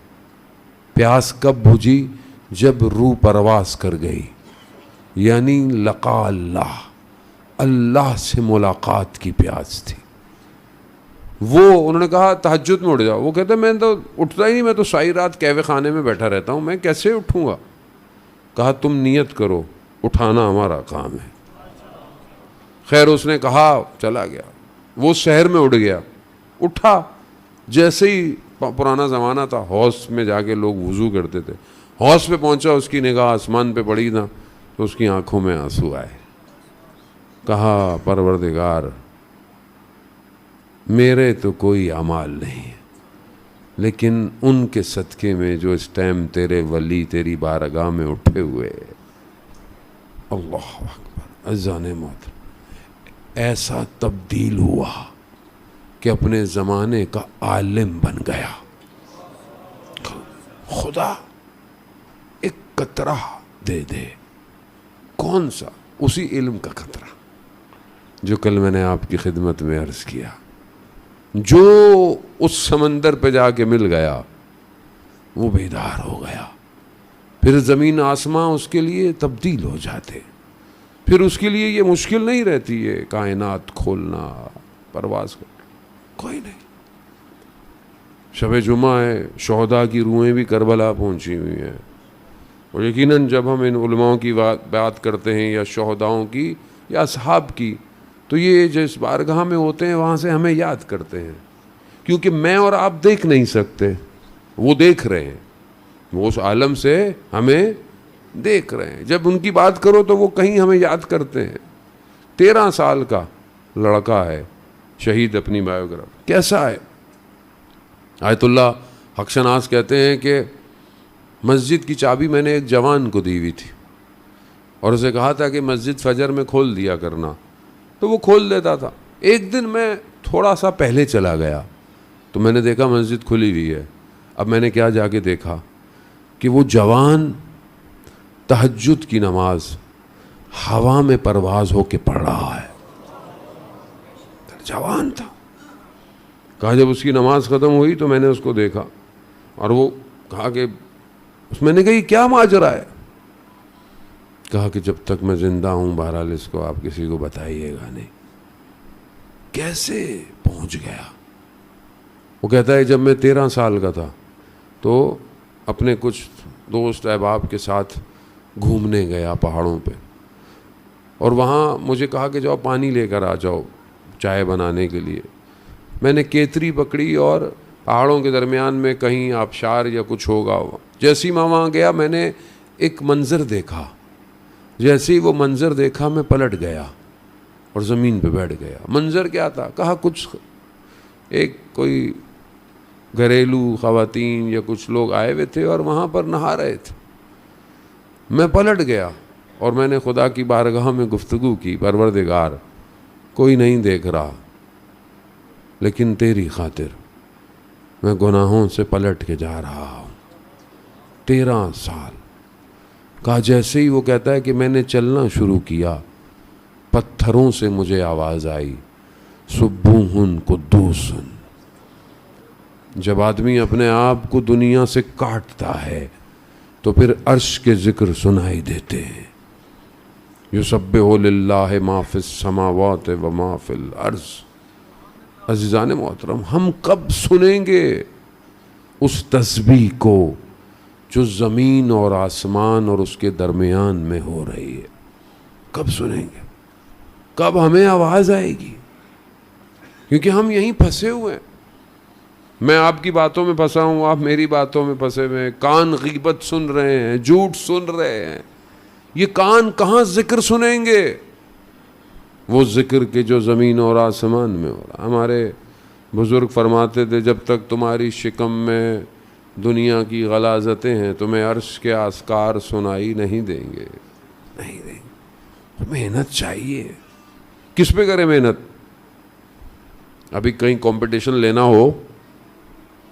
پیاس کب بجھی؟ جب روح پرواز کر گئی، یعنی لقا اللہ سے ملاقات کی پیاس تھی. انہوں نے کہا تہجد میں اٹھ جاؤ. وہ کہتے میں تو اٹھتا ہی نہیں، میں تو ساری رات قہوے خانے میں بیٹھا رہتا ہوں، میں کیسے اٹھوں گا. کہا تم نیت کرو، اٹھانا ہمارا کام ہے. خیر اس نے کہا، چلا گیا. وہ شہر میں اٹھ گیا، اٹھا. جیسے ہی پرانا زمانہ تھا، حوض میں جا کے لوگ وضو کرتے تھے. حوض پہ پہنچا، اس کی نگاہ آسمان پہ پڑی نا، تو اس کی آنکھوں میں آنسو آئے. کہا پروردگار میرے تو کوئی اعمال نہیں، لیکن ان کے صدقے میں جو اس ٹائم تیرے ولی تیری بارگاہ میں اٹھے ہوئے. اللہ اکبر. عزیزان محترم، ایسا تبدیل ہوا کہ اپنے زمانے کا عالم بن گیا. خدا ایک قطرہ دے دے. کون سا؟ اسی علم کا قطرہ جو کل میں نے آپ کی خدمت میں عرض کیا. جو اس سمندر پہ جا کے مل گیا وہ بیدار ہو گیا. پھر زمین آسماں اس کے لیے تبدیل ہو جاتے. پھر اس کے لیے یہ مشکل نہیں رہتی ہے کائنات کھولنا، پرواز کرنا. کوئی نہیں. شب جمعہ ہے، شہداء کی روحیں بھی کربلا پہنچی ہوئی ہیں. اور یقیناً جب ہم ان علماؤں کی بات کرتے ہیں یا شہداؤں کی یا اصحاب کی، تو یہ جس بارگاہ میں ہوتے ہیں وہاں سے ہمیں یاد کرتے ہیں. کیونکہ میں اور آپ دیکھ نہیں سکتے، وہ دیکھ رہے ہیں. وہ اس عالم سے ہمیں دیکھ رہے ہیں. جب ان کی بات کرو تو وہ کہیں ہمیں یاد کرتے ہیں. 13 سال کا لڑکا ہے شہید. اپنی بایوگراف کیسا ہے؟ آیت اللہ حق شناس کہتے ہیں کہ مسجد کی چابی میں نے ایک جوان کو دی ہوئی تھی اور اسے کہا تھا کہ مسجد فجر میں کھول دیا کرنا، تو وہ کھول دیتا تھا. ایک دن میں تھوڑا سا پہلے چلا گیا تو میں نے دیکھا مسجد کھلی ہوئی ہے. اب میں نے کیا جا کے دیکھا کہ وہ جوان تہجد کی نماز ہوا میں پرواز ہو کے پڑھ رہا ہے. جوان تھا. کہا جب اس کی نماز ختم ہوئی تو میں نے اس کو دیکھا اور وہ کہا کہ میں نے کہا یہ کیا ماجرا ہے؟ کہا کہ جب تک میں زندہ ہوں بہرحال اس کو آپ کسی کو بتائیے گا نہیں. کیسے پہنچ گیا؟ وہ کہتا ہے جب میں 13 سال کا تھا تو اپنے کچھ دوست احباب کے ساتھ گھومنے گیا پہاڑوں پہ، اور وہاں مجھے کہا کہ جاؤ پانی لے کر آ جاؤ چائے بنانے کے لیے. میں نے کیتری پکڑی اور پہاڑوں کے درمیان میں کہیں آبشار یا کچھ ہوگا. جیسے ہی میں وہاں گیا میں نے ایک منظر دیکھا. جیسے ہی وہ منظر دیکھا میں پلٹ گیا اور زمین پہ بیٹھ گیا. منظر کیا تھا؟ کہا کچھ ایک کوئی گھریلو خواتین یا کچھ لوگ آئے ہوئے تھے اور وہاں پر نہا رہے تھے. میں پلٹ گیا اور میں نے خدا کی بارگاہ میں گفتگو کی، پروردگار کوئی نہیں دیکھ رہا لیکن تیری خاطر میں گناہوں سے پلٹ کے جا رہا ہوں. 13 سال. کہا جیسے ہی وہ کہتا ہے کہ میں نے چلنا شروع کیا پتھروں سے مجھے آواز آئی سبوہن قدوسن. جب آدمی اپنے آپ کو دنیا سے کاٹتا ہے تو پھر عرش کے ذکر سنائی دیتے ہیں. یسبح للہ ما فی السماوات و ما فی الارض. عزیزان محترم، ہم کب سنیں گے اس تسبیح کو جو زمین اور آسمان اور اس کے درمیان میں ہو رہی ہے؟ کب سنیں گے؟ کب ہمیں آواز آئے گی؟ کیونکہ ہم یہیں پھنسے ہوئے ہیں. میں آپ کی باتوں میں پھنسا ہوں، آپ میری باتوں میں پھنسے ہوئے ہیں. کان غیبت سن رہے ہیں، جھوٹ سن رہے ہیں. یہ کان کہاں ذکر سنیں گے؟ وہ ذکر کہ جو زمین اور آسمان میں ہو رہا. ہمارے بزرگ فرماتے تھے جب تک تمہاری شکم میں دنیا کی غلاظتیں ہیں تمہیں عرش کے اذکار سنائی نہیں دیں گے. نہیں دیں گے. محنت چاہیے. کس پہ کرے محنت؟ ابھی کہیں کمپٹیشن لینا ہو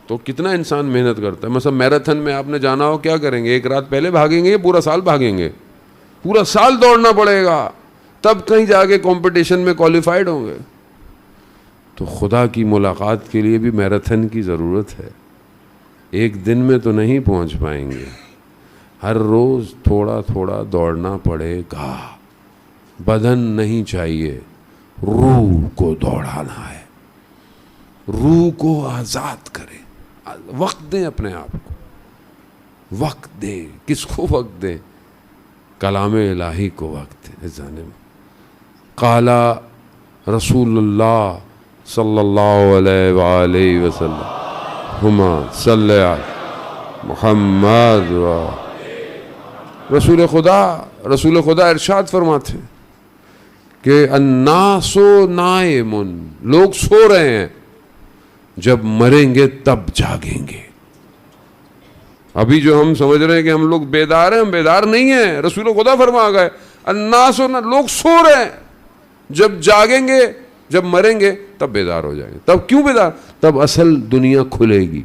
تو کتنا انسان محنت کرتا ہے. مثلا میراتھن میں آپ نے جانا ہو کیا کریں گے؟ ایک رات پہلے بھاگیں گے یا پورا سال بھاگیں گے؟ پورا سال دوڑنا پڑے گا تب کہیں جا کے کمپٹیشن میں کوالیفائڈ ہوں گے. تو خدا کی ملاقات کے لیے بھی میراتھن کی ضرورت ہے. ایک دن میں تو نہیں پہنچ پائیں گے. ہر روز تھوڑا تھوڑا دوڑنا پڑے گا. بدن نہیں چاہیے، روح کو دوڑانا ہے. روح کو آزاد کریں. وقت دیں اپنے آپ کو. وقت دیں. کس کو وقت دیں؟ کلام الہی کو وقت دیں. جانب قالا رسول اللہ صلی اللہ علیہ وآلہ وسلم ہما صلی علی محمد و رسول خدا ارشاد فرماتے ہیں کہ الناس نائم، لوگ سو رہے ہیں، جب مریں گے تب جاگیں گے. ابھی جو ہم سمجھ رہے ہیں کہ ہم لوگ بیدار ہیں، ہم بیدار نہیں ہیں. رسول خدا فرما گئے الناس، لوگ سو رہے ہیں، جب جاگیں گے، جب مریں گے تب بیدار ہو جائیں گے. تب کیوں بیدار؟ تب اصل دنیا کھلے گی.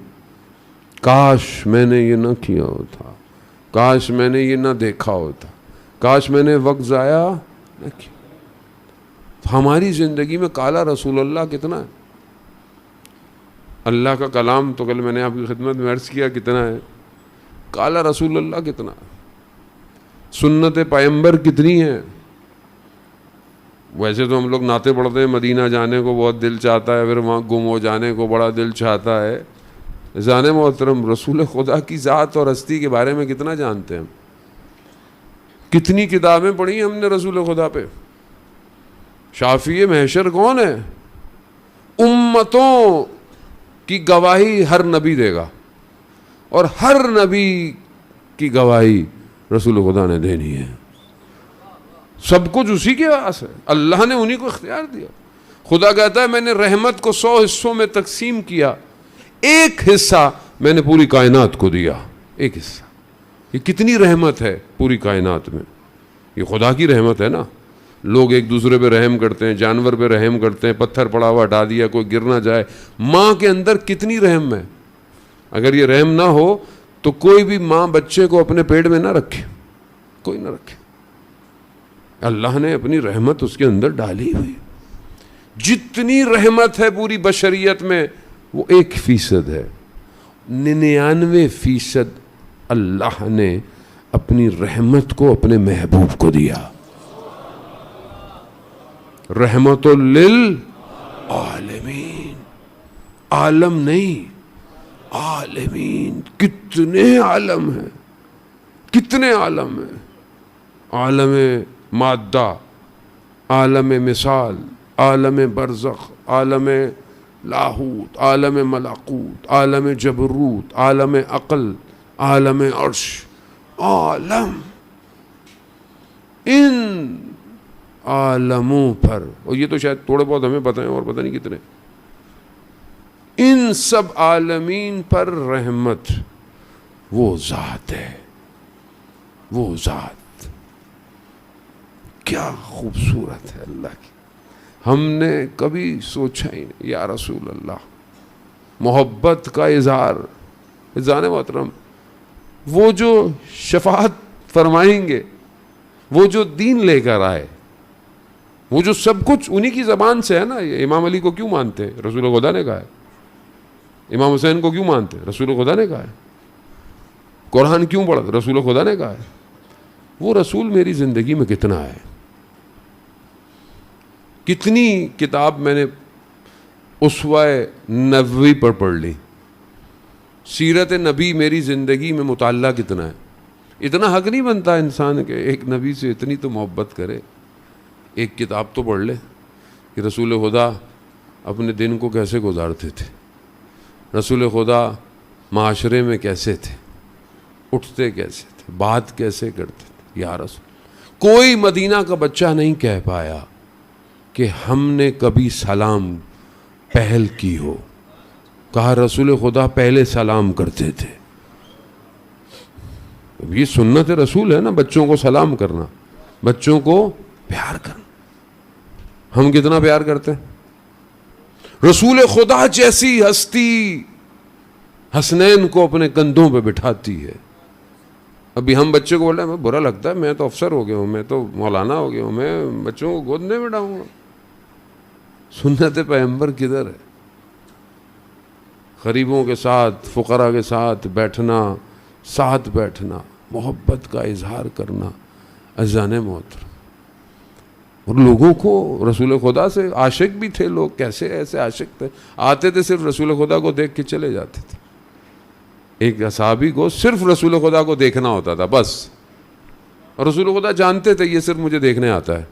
کاش میں نے یہ نہ کیا ہوتا، کاش میں نے یہ نہ دیکھا ہوتا، کاش میں نے وقت ضائع نہ کیا. ہماری زندگی میں کالا رسول اللہ کتنا ہے. اللہ کا کلام تو کل میں نے آپ کی خدمت میں عرض کیا کتنا ہے. کالا رسول اللہ کتنا ہے. سنت پیغمبر کتنی ہے. ویسے تو ہم لوگ نعتیں پڑھتے ہیں، مدینہ جانے کو بہت دل چاہتا ہے، پھر وہاں گم ہو جانے کو بڑا دل چاہتا ہے. جانے محترم رسول خدا کی ذات اور ہستی کے بارے میں کتنا جانتے ہیں. کتنی کتابیں پڑھی ہم نے رسول خدا پہ. شافی محشر کون ہے؟ امتوں کی گواہی ہر نبی دے گا، اور ہر نبی کی گواہی رسول خدا نے دینی ہے. سب کچھ اسی کے پاس ہے. اللہ نے انہی کو اختیار دیا. خدا کہتا ہے میں نے رحمت کو 100 حصوں میں تقسیم کیا، ایک حصہ میں نے پوری کائنات کو دیا. ایک حصہ. یہ کتنی رحمت ہے پوری کائنات میں. یہ خدا کی رحمت ہے نا. لوگ ایک دوسرے پہ رحم کرتے ہیں، جانور پہ رحم کرتے ہیں، پتھر پڑا ہوا ہٹا دیا کوئی گر نہ جائے. ماں کے اندر کتنی رحم ہے. اگر یہ رحم نہ ہو تو کوئی بھی ماں بچے کو اپنے پیٹ میں نہ رکھے، کوئی نہ رکھے. اللہ نے اپنی رحمت اس کے اندر ڈالی ہوئی. جتنی رحمت ہے پوری بشریت میں وہ 1% ہے. 99% اللہ نے اپنی رحمت کو اپنے محبوب کو دیا. رحمت للعالمین. عالم نہیں، عالمین. کتنے عالم ہیں، کتنے عالم ہیں. عالم مادہ، عالم مثال، عالم برزخ، عالم لاہوت، عالم ملکوت، عالم جبروت، عالم عقل، عالم عرش. عالم. ان عالموں پر، اور یہ تو شاید تھوڑے بہت ہمیں پتہ ہیں اور پتہ نہیں کتنے، ان سب عالمین پر رحمت وہ ذات ہے. وہ ذات کیا خوبصورت ہے اللہ کی. ہم نے کبھی سوچا ہی نہیں. یا رسول اللہ، محبت کا اظہار. جانے محترم، وہ جو شفاعت فرمائیں گے، وہ جو دین لے کر آئے، وہ جو سب کچھ انہی کی زبان سے ہے نا. امام علی کو کیوں مانتے ہیں؟ رسول خدا نے کہا ہے. امام حسین کو کیوں مانتے ہیں؟ رسول خدا نے کہا ہے. قرآن کیوں پڑھتے؟ رسول خدا نے کہا ہے. وہ رسول میری زندگی میں کتنا ہے. کتنی کتاب میں نے اسوہ نبوی پر پڑھ لی. سیرت نبی میری زندگی میں مطالعہ کتنا ہے. اتنا حق نہیں بنتا انسان کہ ایک نبی سے اتنی تو محبت کرے. ایک کتاب تو پڑھ لے کہ رسول خدا اپنے دن کو کیسے گزارتے تھے، رسول خدا معاشرے میں کیسے تھے، اٹھتے کیسے تھے، بات کیسے کرتے تھے. یا رسول، کوئی مدینہ کا بچہ نہیں کہہ پایا کہ ہم نے کبھی سلام پہل کی ہو. کہا رسول خدا پہلے سلام کرتے تھے. یہ سنت رسول ہے نا, بچوں کو سلام کرنا, بچوں کو پیار کرنا. ہم کتنا پیار کرتے ہیں؟ رسول خدا جیسی ہستی حسنین کو اپنے کندھوں پہ بٹھاتی ہے. ابھی ہم بچے کو بول رہے ہیں برا لگتا ہے, میں تو افسر ہو گیا ہوں, میں تو مولانا ہو گیا ہوں, میں بچوں کو گود نہیں بٹھاؤں گا. سنت پیغمبر کدھر ہے؟ غریبوں کے ساتھ, فقراء کے ساتھ بیٹھنا, ساتھ بیٹھنا, محبت کا اظہار کرنا. عزیزان محترم, اور لوگوں کو رسول خدا سے عاشق بھی تھے لوگ. کیسے ایسے عاشق تھے, آتے تھے صرف رسول خدا کو دیکھ کے چلے جاتے تھے. ایک صحابی کو صرف رسول خدا کو دیکھنا ہوتا تھا بس, اور رسول خدا جانتے تھے یہ صرف مجھے دیکھنے آتا ہے.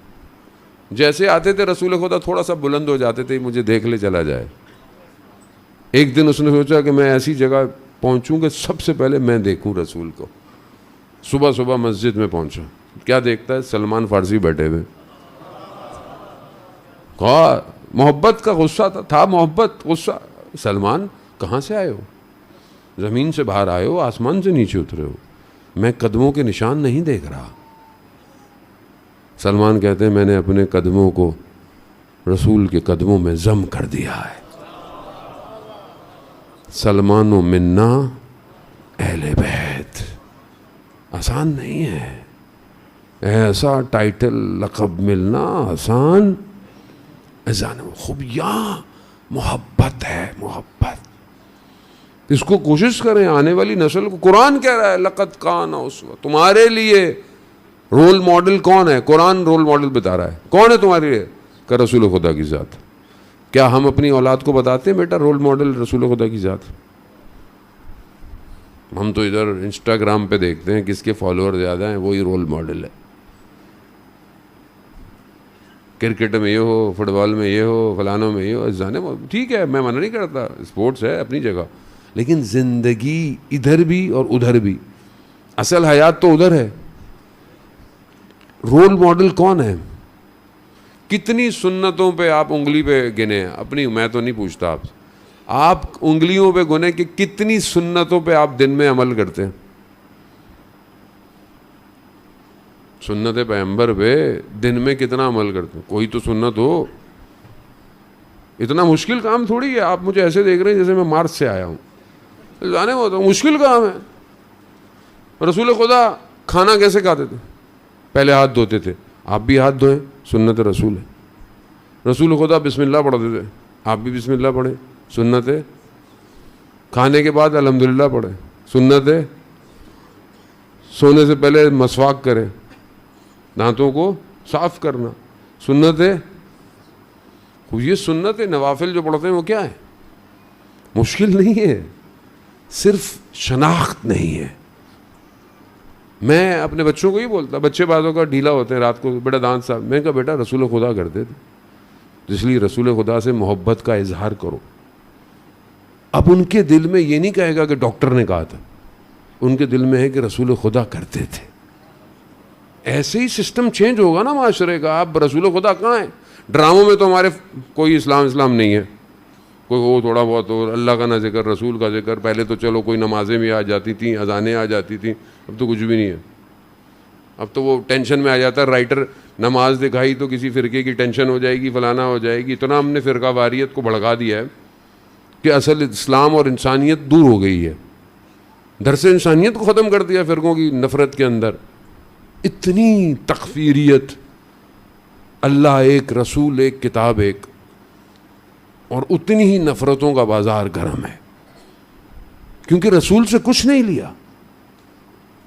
جیسے آتے تھے رسول خدا تھوڑا سا بلند ہو جاتے تھے, مجھے دیکھ لے چلا جائے. ایک دن اس نے سوچا کہ میں ایسی جگہ پہنچوں کہ سب سے پہلے میں دیکھوں رسول کو. صبح صبح مسجد میں پہنچا, کیا دیکھتا ہے؟ سلمان فارسی بیٹھے ہوئے. کہا محبت کا غصہ تھا محبت, غصہ. سلمان کہاں سے آئے ہو؟ زمین سے باہر آئے ہو, آسمان سے نیچے اترے ہو, میں قدموں کے نشان نہیں دیکھ رہا. سلمان کہتے ہیں میں نے اپنے قدموں کو رسول کے قدموں میں ضم کر دیا ہے. سلمان و منا اہل بیت. آسان نہیں ہے, ایسا ٹائٹل لقب ملنا آسان. خوب یہاں محبت ہے, محبت. اس کو کوشش کریں آنے والی نسل کو. قرآن کہہ رہا ہے لقد کان اسوہ, تمہارے لیے رول ماڈل کون ہے؟ قرآن رول ماڈل بتا رہا ہے. کون ہے تمہارے لیے؟ کہ رسول خدا کی ذات. کیا ہم اپنی اولاد کو بتاتے ہیں بیٹا رول ماڈل رسول خدا کی ذات؟ ہم تو ادھر انسٹاگرام پہ دیکھتے ہیں کس کے فالوور زیادہ ہیں, وہی رول ماڈل ہے. کرکٹ میں یہ ہو, فٹ بال میں یہ ہو, فلانوں میں یہ ہو. جانے ٹھیک ہے, میں منع نہیں کرتا, اسپورٹس ہے اپنی جگہ, لیکن زندگی ادھر بھی اور ادھر بھی. اصل حیات تو ادھر ہے. رول ماڈل کون ہے؟ کتنی سنتوں پہ آپ انگلی پہ گنے اپنی, میں تو نہیں پوچھتا آپ سے, آپ انگلیوں پہ گنے کہ کتنی سنتوں پہ آپ دن میں عمل کرتے ہیں. سنت پیغمبر پہ دن میں کتنا عمل کرتے ہیں؟ کوئی تو سنت ہو. اتنا مشکل کام تھوڑی ہے. آپ مجھے ایسے دیکھ رہے ہیں جیسے میں مارس سے آیا ہوں. جانے میں ہوتا مشکل کام ہے. رسول خدا کھانا کیسے کھاتے تھے؟ پہلے ہاتھ دھوتے تھے. آپ بھی ہاتھ دھوئیں, سنت رسول ہے. رسول خدا بسم اللہ پڑھتے تھے, آپ بھی بسم اللہ پڑھیں, سنت ہے. کھانے کے بعد الحمدللہ پڑھیں, سنت ہے. سونے سے پہلے مسواک کریں, دانتوں کو صاف کرنا, سنت ہے. یہ سنت ہے. نوافل جو پڑھتے ہیں وہ کیا ہے؟ مشکل نہیں ہے, صرف شناخت نہیں ہے. میں اپنے بچوں کو ہی بولتا, بچے بعضوں کا ڈھیلا ہوتے ہیں رات کو, بیٹا دانت صاحب. میں کہا بیٹا رسول خدا کرتے تھے, اس لیے رسول خدا سے محبت کا اظہار کرو. اب ان کے دل میں یہ نہیں کہے گا کہ ڈاکٹر نے کہا تھا, ان کے دل میں ہے کہ رسول خدا کرتے تھے. ایسے ہی سسٹم چینج ہوگا نا معاشرے کا. آپ رسول خدا کہاں ہیں؟ ڈراموں میں تو ہمارے کوئی اسلام نہیں ہے. کوئی وہ تھوڑا بہت اور اللہ کا نہ ذکر, رسول کا ذکر. پہلے تو چلو کوئی نمازیں بھی آ جاتی تھیں, اذانیں آ جاتی تھیں, اب تو کچھ بھی نہیں ہے. اب تو وہ ٹینشن میں آ جاتا ہے رائٹر, نماز دکھائی تو کسی فرقے کی ٹینشن ہو جائے گی, فلانا ہو جائے گی. اتنا ہم نے فرقہ واریت کو بھڑکا دیا ہے کہ اصل اسلام اور انسانیت دور ہو گئی ہے. درس انسانیت کو ختم کر دیا فرقوں کی نفرت کے اندر. اتنی تکفیریت, اللہ ایک, رسول ایک, کتاب ایک, اور اتنی ہی نفرتوں کا بازار گرم ہے. کیونکہ رسول سے کچھ نہیں لیا,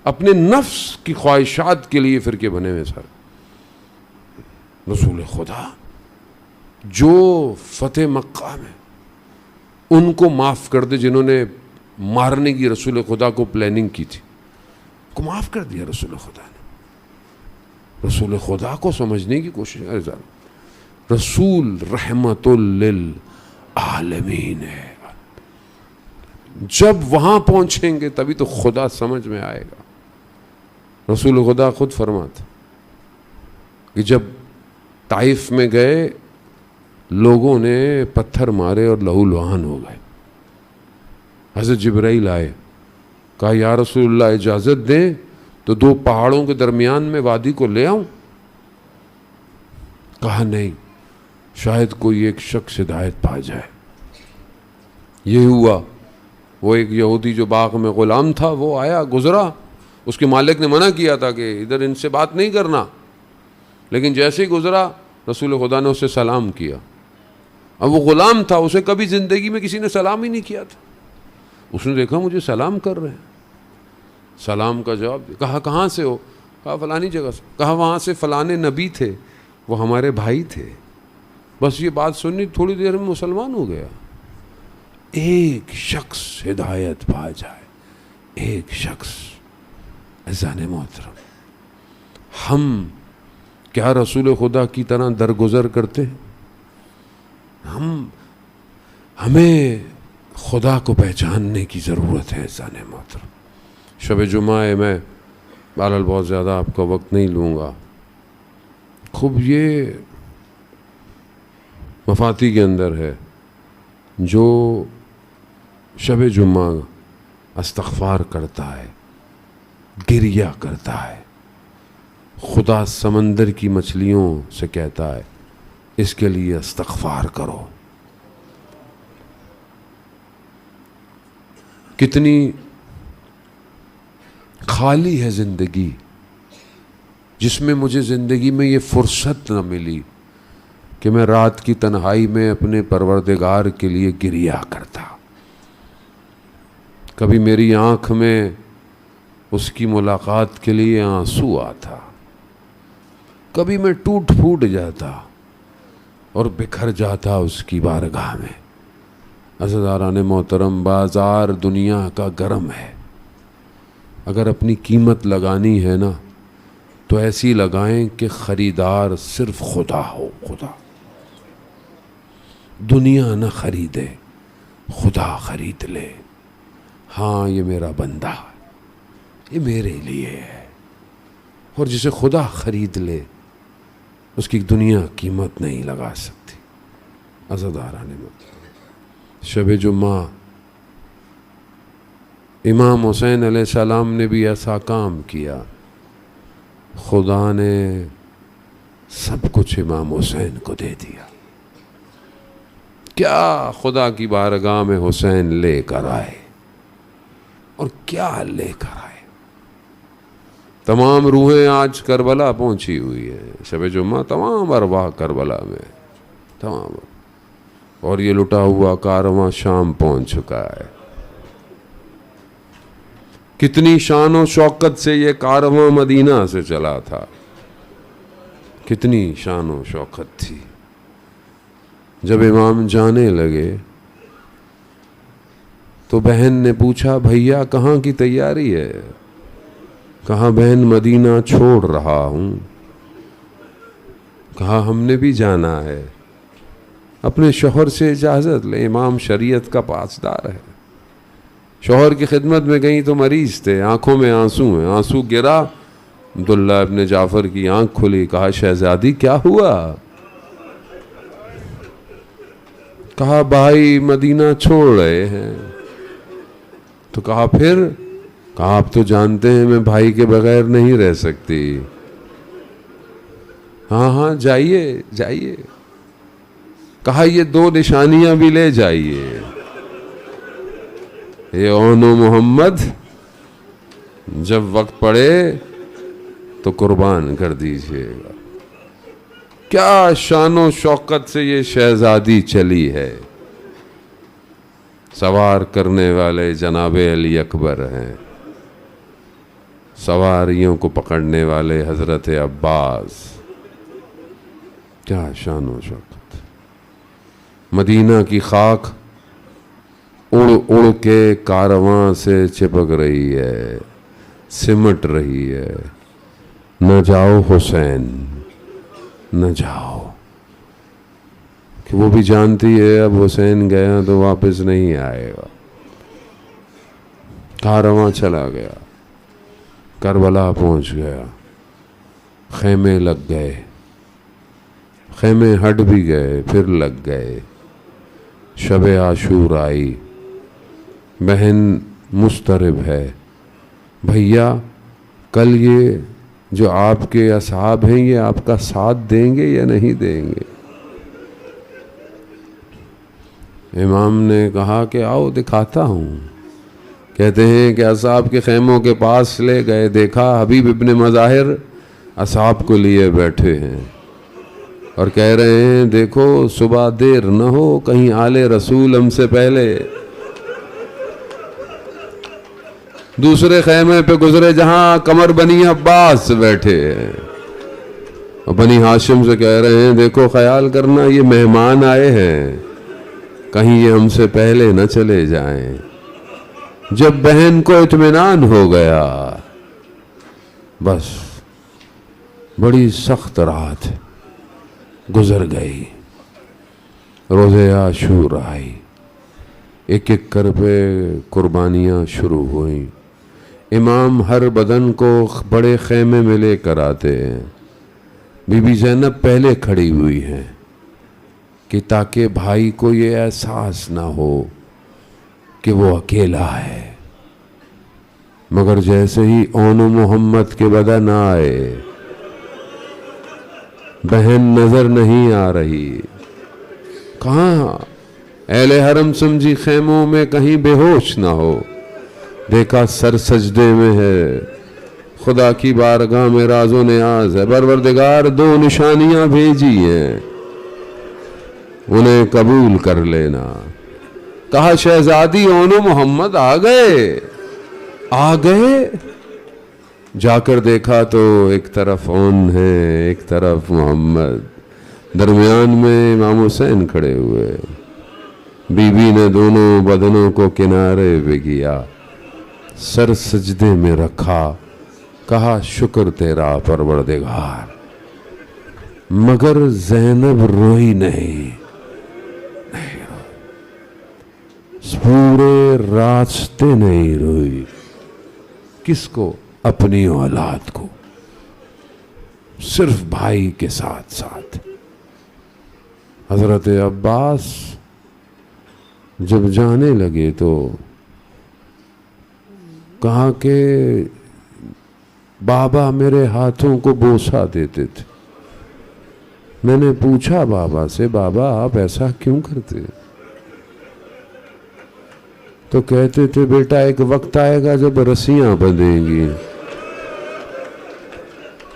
اپنے نفس کی خواہشات کے لیے فرقے بنے ہوئے سر. رسول خدا جو فتح مکہ میں ان کو معاف کر دے جنہوں نے مارنے کی رسول خدا کو پلاننگ کی تھی, کو معاف کر دیا رسول خدا نے. رسول خدا کو سمجھنے کی کوشش. رسول رحمت للعالمین ہے. جب وہاں پہنچیں گے تبھی تو خدا سمجھ میں آئے گا. رسول خدا خود فرماتے کہ جب طائف میں گئے لوگوں نے پتھر مارے اور لہو لہان ہو گئے. حضرت جبرائیل آئے, کہا یا رسول اللہ اجازت دیں تو 2 پہاڑوں کے درمیان میں وادی کو لے آؤں؟ کہا نہیں, شاید کوئی ایک شخص ہدایت پا جائے. یہ ہوا. وہ ایک یہودی جو باغ میں غلام تھا وہ آیا, گزرا. اس کے مالک نے منع کیا تھا کہ ادھر ان سے بات نہیں کرنا, لیکن جیسے ہی گزرا رسول خدا نے اسے سلام کیا. اب وہ غلام تھا, اسے کبھی زندگی میں کسی نے سلام ہی نہیں کیا تھا. اس نے دیکھا مجھے سلام کر رہے ہیں, سلام کا جواب دیا. کہا کہاں سے ہو؟ کہا فلانی جگہ سے. کہا وہاں سے فلانے نبی تھے, وہ ہمارے بھائی تھے. بس یہ بات سنی, تھوڑی دیر میں مسلمان ہو گیا. ایک شخص ہدایت پا جائے, ایک شخص. عزیزان محترم, ہم کیا رسول خدا کی طرح درگزر کرتے ہیں؟ ہمیں خدا کو پہچاننے کی ضرورت ہے. عزیزان محترم, شب جمعہ ہے, میں بہرحال بہت زیادہ آپ کا وقت نہیں لوں گا. خوب یہ مفاتی کے اندر ہے, جو شب جمعہ استغفار کرتا ہے, گریہ کرتا ہے, خدا سمندر کی مچھلیوں سے کہتا ہے اس کے لیے استغفار کرو. کتنی خالی ہے زندگی, جس میں مجھے زندگی میں یہ فرصت نہ ملی کہ میں رات کی تنہائی میں اپنے پروردگار کے لیے گریہ کرتا. کبھی میری آنکھ میں اس کی ملاقات کے لیے آنسو آتا, کبھی میں ٹوٹ پھوٹ جاتا اور بکھر جاتا اس کی بارگاہ میں. عزیزان محترم, بازار دنیا کا گرم ہے. اگر اپنی قیمت لگانی ہے نا تو ایسی لگائیں کہ خریدار صرف خدا ہو. خدا, دنیا نہ خریدے, خدا خرید لے. ہاں یہ میرا بندہ ہے, یہ میرے لیے ہے. اور جسے خدا خرید لے اس کی دنیا قیمت نہیں لگا سکتی. عزیزان محترم, شب جمعہ امام حسین علیہ السلام نے بھی ایسا کام کیا. خدا نے سب کچھ امام حسین کو دے دیا. کیا خدا کی بارگاہ میں حسین لے کر آئے, اور کیا لے کر آئے. تمام روحیں آج کربلا پہنچی ہوئی ہے. شب جمعہ تمام ارواح کربلا میں, تمام. اور یہ لٹا ہوا کارواں شام پہنچ چکا ہے. کتنی شان و شوکت سے یہ کارواں مدینہ سے چلا تھا, کتنی شان و شوکت تھی. جب امام جانے لگے تو بہن نے پوچھا بھیا کہاں کی تیاری ہے؟ کہا بہن مدینہ چھوڑ رہا ہوں. کہا ہم نے بھی جانا ہے. اپنے شوہر سے اجازت لے, امام شریعت کا پاسدار ہے. شوہر کی خدمت میں گئیں تو مریض تھے, آنکھوں میں آنسو ہیں. آنسو گرا, عبداللہ ابن جعفر کی آنکھ کھلی. کہا شہزادی کیا ہوا؟ کہا بھائی مدینہ چھوڑ رہے ہیں. تو کہا پھر؟ کہا آپ تو جانتے ہیں میں بھائی کے بغیر نہیں رہ سکتی. ہاں ہاں جائیے جائیے. کہا یہ 2 نشانیاں بھی لے جائیے, یہ اون و محمد, جب وقت پڑے تو قربان کر دیجئے گا. کیا شان و شوکت سے یہ شہزادی چلی ہے. سوار کرنے والے جناب علی اکبر ہیں, سواریوں کو پکڑنے والے حضرت عباس. کیا شان و شوکت. مدینہ کی خاک اڑ اڑ کے کارواں سے چپک رہی ہے, سمٹ رہی ہے. نہ جاؤ حسین, نہ جاؤ. کہ وہ بھی جانتی ہے اب حسین گیا تو واپس نہیں آئے گا. کارواں چلا گیا, کربلا پہنچ گیا, خیمے لگ گئے. خیمے ہٹ بھی گئے پھر لگ گئے. شب عاشور آئی. بہن مضطرب ہے. بھیا کل یہ جو آپ کے اصحاب ہیں یہ آپ کا ساتھ دیں گے یا نہیں دیں گے؟ امام نے کہا کہ آؤ دکھاتا ہوں. کہتے ہیں کہ اصحاب کے خیموں کے پاس لے گئے. دیکھا حبیب ابن مظاہر اصحاب کو لیے بیٹھے ہیں اور کہہ رہے ہیں دیکھو صبح دیر نہ ہو کہیں آل رسول ہم سے پہلے. دوسرے خیمے پہ گزرے جہاں قمر بنی عباس بیٹھے ہیں اور بنی ہاشم سے کہہ رہے ہیں دیکھو خیال کرنا یہ مہمان آئے ہیں کہیں یہ ہم سے پہلے نہ چلے جائیں. جب بہن کو اطمینان ہو گیا بس بڑی سخت رات گزر گئی. روزے عاشور آئی. ایک ایک کر پہ قربانیاں شروع ہوئیں. امام ہر بدن کو بڑے خیمے میں لے کر آتے ہیں. بی بی زینب پہلے کھڑی ہوئی ہیں کہ تاکہ بھائی کو یہ احساس نہ ہو کہ وہ اکیلا ہے. مگر جیسے ہی اون محمد کے بدن آئے بہن نظر نہیں آ رہی. کہاں اہل حرم سمجھی خیموں میں کہیں بے ہوش نہ ہو. دیکھا سر سجدے میں ہے. خدا کی بارگاہ میں راز و نیاز ہے. پروردگار 2 نشانیاں بھیجی ہیں انہیں قبول کر لینا. کہا شہزادی اون محمد آ گئے. جا کر دیکھا تو ایک طرف اون ہے ایک طرف محمد. درمیان میں امام حسین کھڑے ہوئے. بی بی نے دونوں بدنوں کو کنارے پہ کیا سر سجدے میں رکھا. کہا شکر تیرا پروردگار. مگر زینب روئی نہیں. پورے راستے نہیں روئی. کس کو؟ اپنی اولاد کو. صرف بھائی کے ساتھ ساتھ. حضرت عباس جب جانے لگے تو کہا کہ بابا میرے ہاتھوں کو بوسہ دیتے تھے. میں نے پوچھا بابا سے بابا آپ ایسا کیوں کرتے؟ تو کہتے تھے بیٹا ایک وقت آئے گا جب رسیاں بندھیں گی.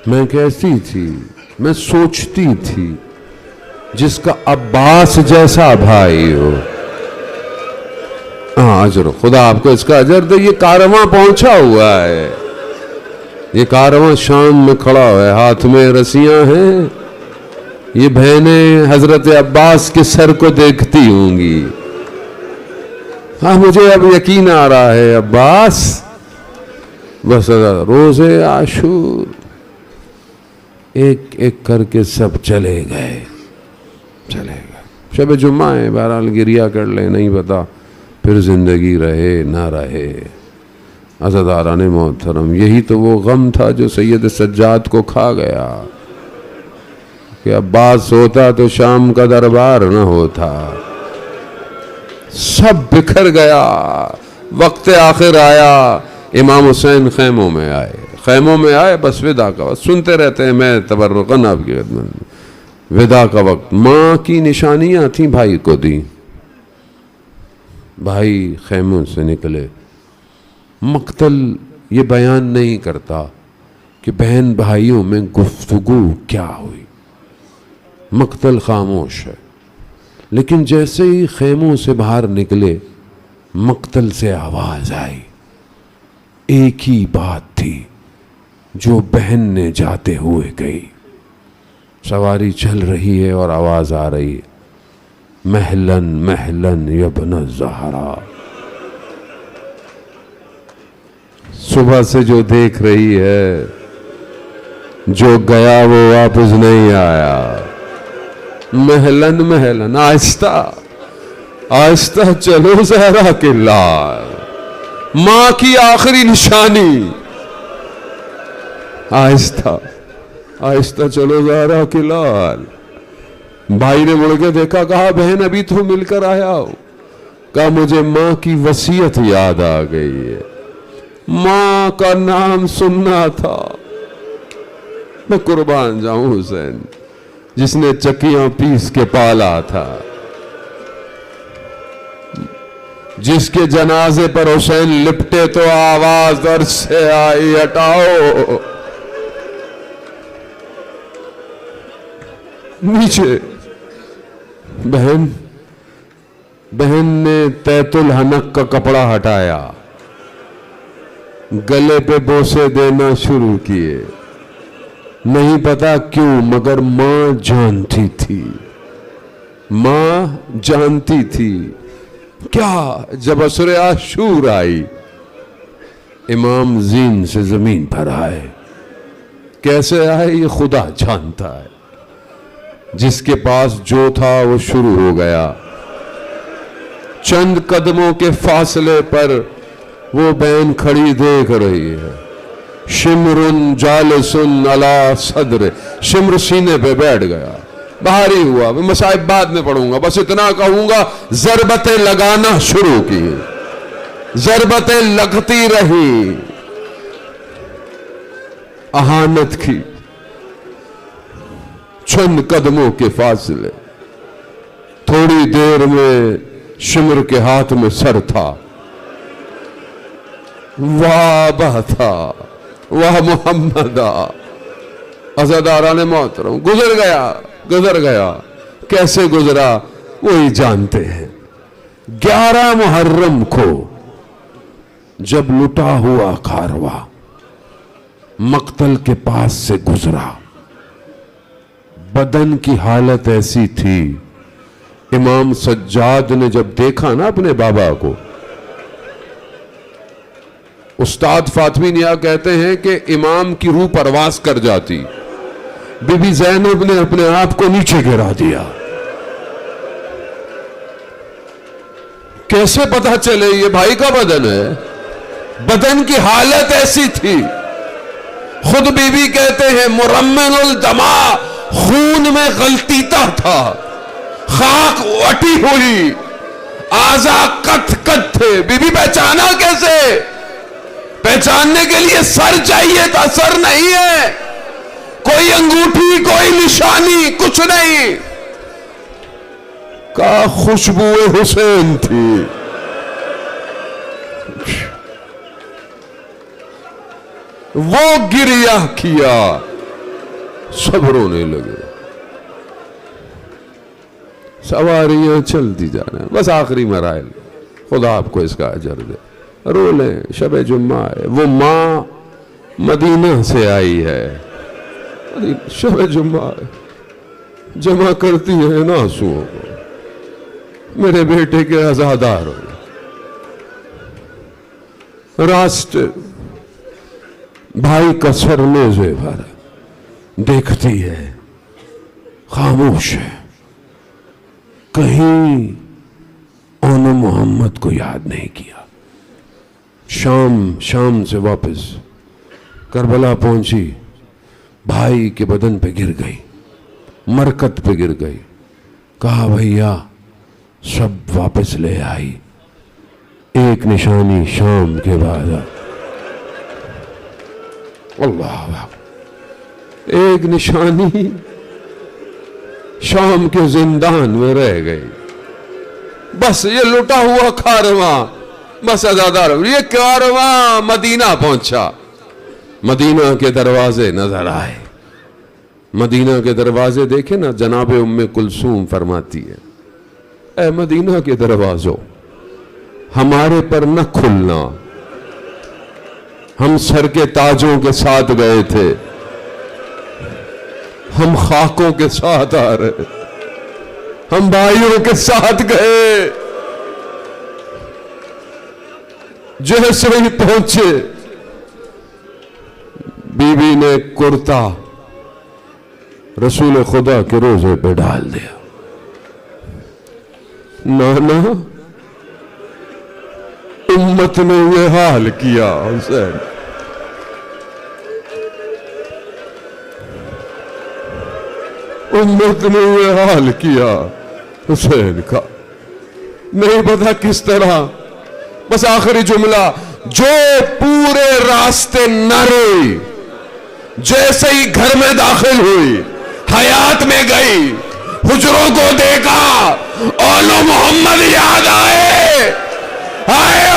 میں کیسی تھی؟ میں سوچتی تھی جس کا عباس جیسا بھائی ہو. اجر خدا آپ کو اس کا اجر دے. یہ کارواں پہنچا ہوا ہے. یہ کارواں شام میں کھڑا ہوا ہے. ہاتھ میں رسیاں ہیں. یہ بہنیں حضرت عباس کے سر کو دیکھتی ہوں گی. ہاں مجھے اب یقین آ رہا ہے عباس. بس روزے عاشور ایک ایک کر کے سب چلے گئے. شب جمعہ ہے بہرحال گریہ کر لیں نہیں پتا پھر زندگی رہے نہ رہے. عزاداران محترم یہی تو وہ غم تھا جو سید سجاد کو کھا گیا کہ عباس ہوتا تو شام کا دربار نہ ہوتا. سب بکھر گیا. وقت آخر آیا. امام حسین خیموں میں آئے. بس ودا کا وقت سنتے رہتے ہیں میں تبرکاً آپ کی خدمت میں. ودا کا وقت. ماں کی نشانیاں تھیں بھائی کو دی. بھائی خیموں سے نکلے. مقتل یہ بیان نہیں کرتا کہ بہن بھائیوں میں گفتگو کیا ہوئی. مقتل خاموش ہے. لیکن جیسے ہی خیموں سے باہر نکلے مقتل سے آواز آئی. ایک ہی بات تھی جو بہن نے جاتے ہوئے کہی. سواری چل رہی ہے اور آواز آ رہی ہے محلن محلن یبن الزہرا. صبح سے جو دیکھ رہی ہے جو گیا وہ واپس نہیں آیا. محلن محلن آہستہ آہستہ چلو زہرا کے لال. ماں کی آخری نشانی. آہستہ آہستہ چلو زہرا کے لال. بھائی نے مڑ کے دیکھا, کہا بہن ابھی تو مل کر آیا ہو. کہا مجھے ماں کی وصیت یاد آ گئی ہے, ماں کا نام سننا تھا. میں قربان جاؤں حسین جس نے چکیاں پیس کے پالا تھا, جس کے جنازے پر حسین لپٹے تو آواز در سے آئی ہٹاؤ. نیچے بہن نے تیت الحنک کا کپڑا ہٹایا, گلے پہ بوسے دینا شروع کیے. نہیں پتا کیوں مگر ماں جانتی تھی. کیا جب عصر عاشور آئی, امام زین سے زمین پر آئے. کیسے آئے یہ خدا جانتا ہے. جس کے پاس جو تھا وہ شروع ہو گیا. چند قدموں کے فاصلے پر وہ بہن کھڑی دیکھ رہی ہے. شمر جالس علی صدر, شمر سینے پہ بیٹھ گیا. بھاری ہوا, میں مصائب بعد میں پڑھوں گا, بس اتنا کہوں گا ضربتیں لگانا شروع کی. ضربتیں لگتی رہی, اہانت کی. چند قدموں کے فاصلے, تھوڑی دیر میں شمر کے ہاتھ میں سر تھا. واہ بہ تھا, واہ محمدہ. عزاداران محترم, گزر گیا. کیسے گزرا وہی جانتے ہیں. 11 محرم کو جب لٹا ہوا کارواں مقتل کے پاس سے گزرا, بدن کی حالت ایسی تھی. امام سجاد نے جب دیکھا نا اپنے بابا کو, استاد فاطمی نیا کہتے ہیں کہ امام کی روح پرواز کر جاتی. بی بی زینب نے اپنے آپ کو نیچے گرا دیا. کیسے پتا چلے یہ بھائی کا بدن ہے؟ بدن کی حالت ایسی تھی. خود بی بی کہتے ہیں مرمن الدما, خون میں غلطیتا تھا, خاک وٹی ہوئی, اعضاء کت کت تھے. بی بی پہچانا کیسے؟ پہچاننے کے لیے سر چاہیے تھا, سر نہیں ہے. کوئی انگوٹھی, کوئی نشانی, کچھ نہیں. کا خوشبو حسین تھی. وہ گریہ کیا, سب رونے لگے. سواریاں چلتی جانا, بس آخری مراحل. خدا آپ کو اس کا اجر دے. رو لیں, شب جمعہ ہے. وہ ماں مدینہ سے آئی ہے, شب جمعہ ہے, جمع کرتی ہے نا آنسوؤں کو. میرے بیٹے کے عزادار ہو. راستے بھائی کا سر نیزے پر دیکھتی ہے, خاموش ہے. کہیں اون محمد کو یاد نہیں کیا. شام سے واپس کربلا پہنچی, بھائی کے بدن پہ گر گئی, مرکت پہ گر گئی. کہا بھیا سب واپس لے آئی, ایک نشانی شام کے بعد. اللہ, ایک نشانی شام کے زندان میں رہ گئی. بس یہ لٹا ہوا کارواں, بس عزادار. یہ کارواں مدینہ پہنچا. مدینہ کے دروازے نظر آئے. مدینہ کے دروازے دیکھیں نا, جناب ام کلثوم فرماتی ہے, اے مدینہ کے دروازوں, ہمارے پر نہ کھلنا. ہم سر کے تاجوں کے ساتھ گئے تھے, ہم خاکوں کے ساتھ آ رہے, ہم بھائیوں کے ساتھ گئے. جیسے ہی پہنچے, بی بی نے کرتا رسول خدا کے روزے پہ ڈال دیا. نانا امت نے یہ حال کیا حسین. امت نے یہ حال کیا حسین کا. نہیں پتا کس طرح. بس آخری جملہ, جو پورے راستے نہ روئی, جیسے ہی گھر میں داخل ہوئی, حیات میں گئی, حجروں کو دیکھا, اولو محمد یاد آئے, آئے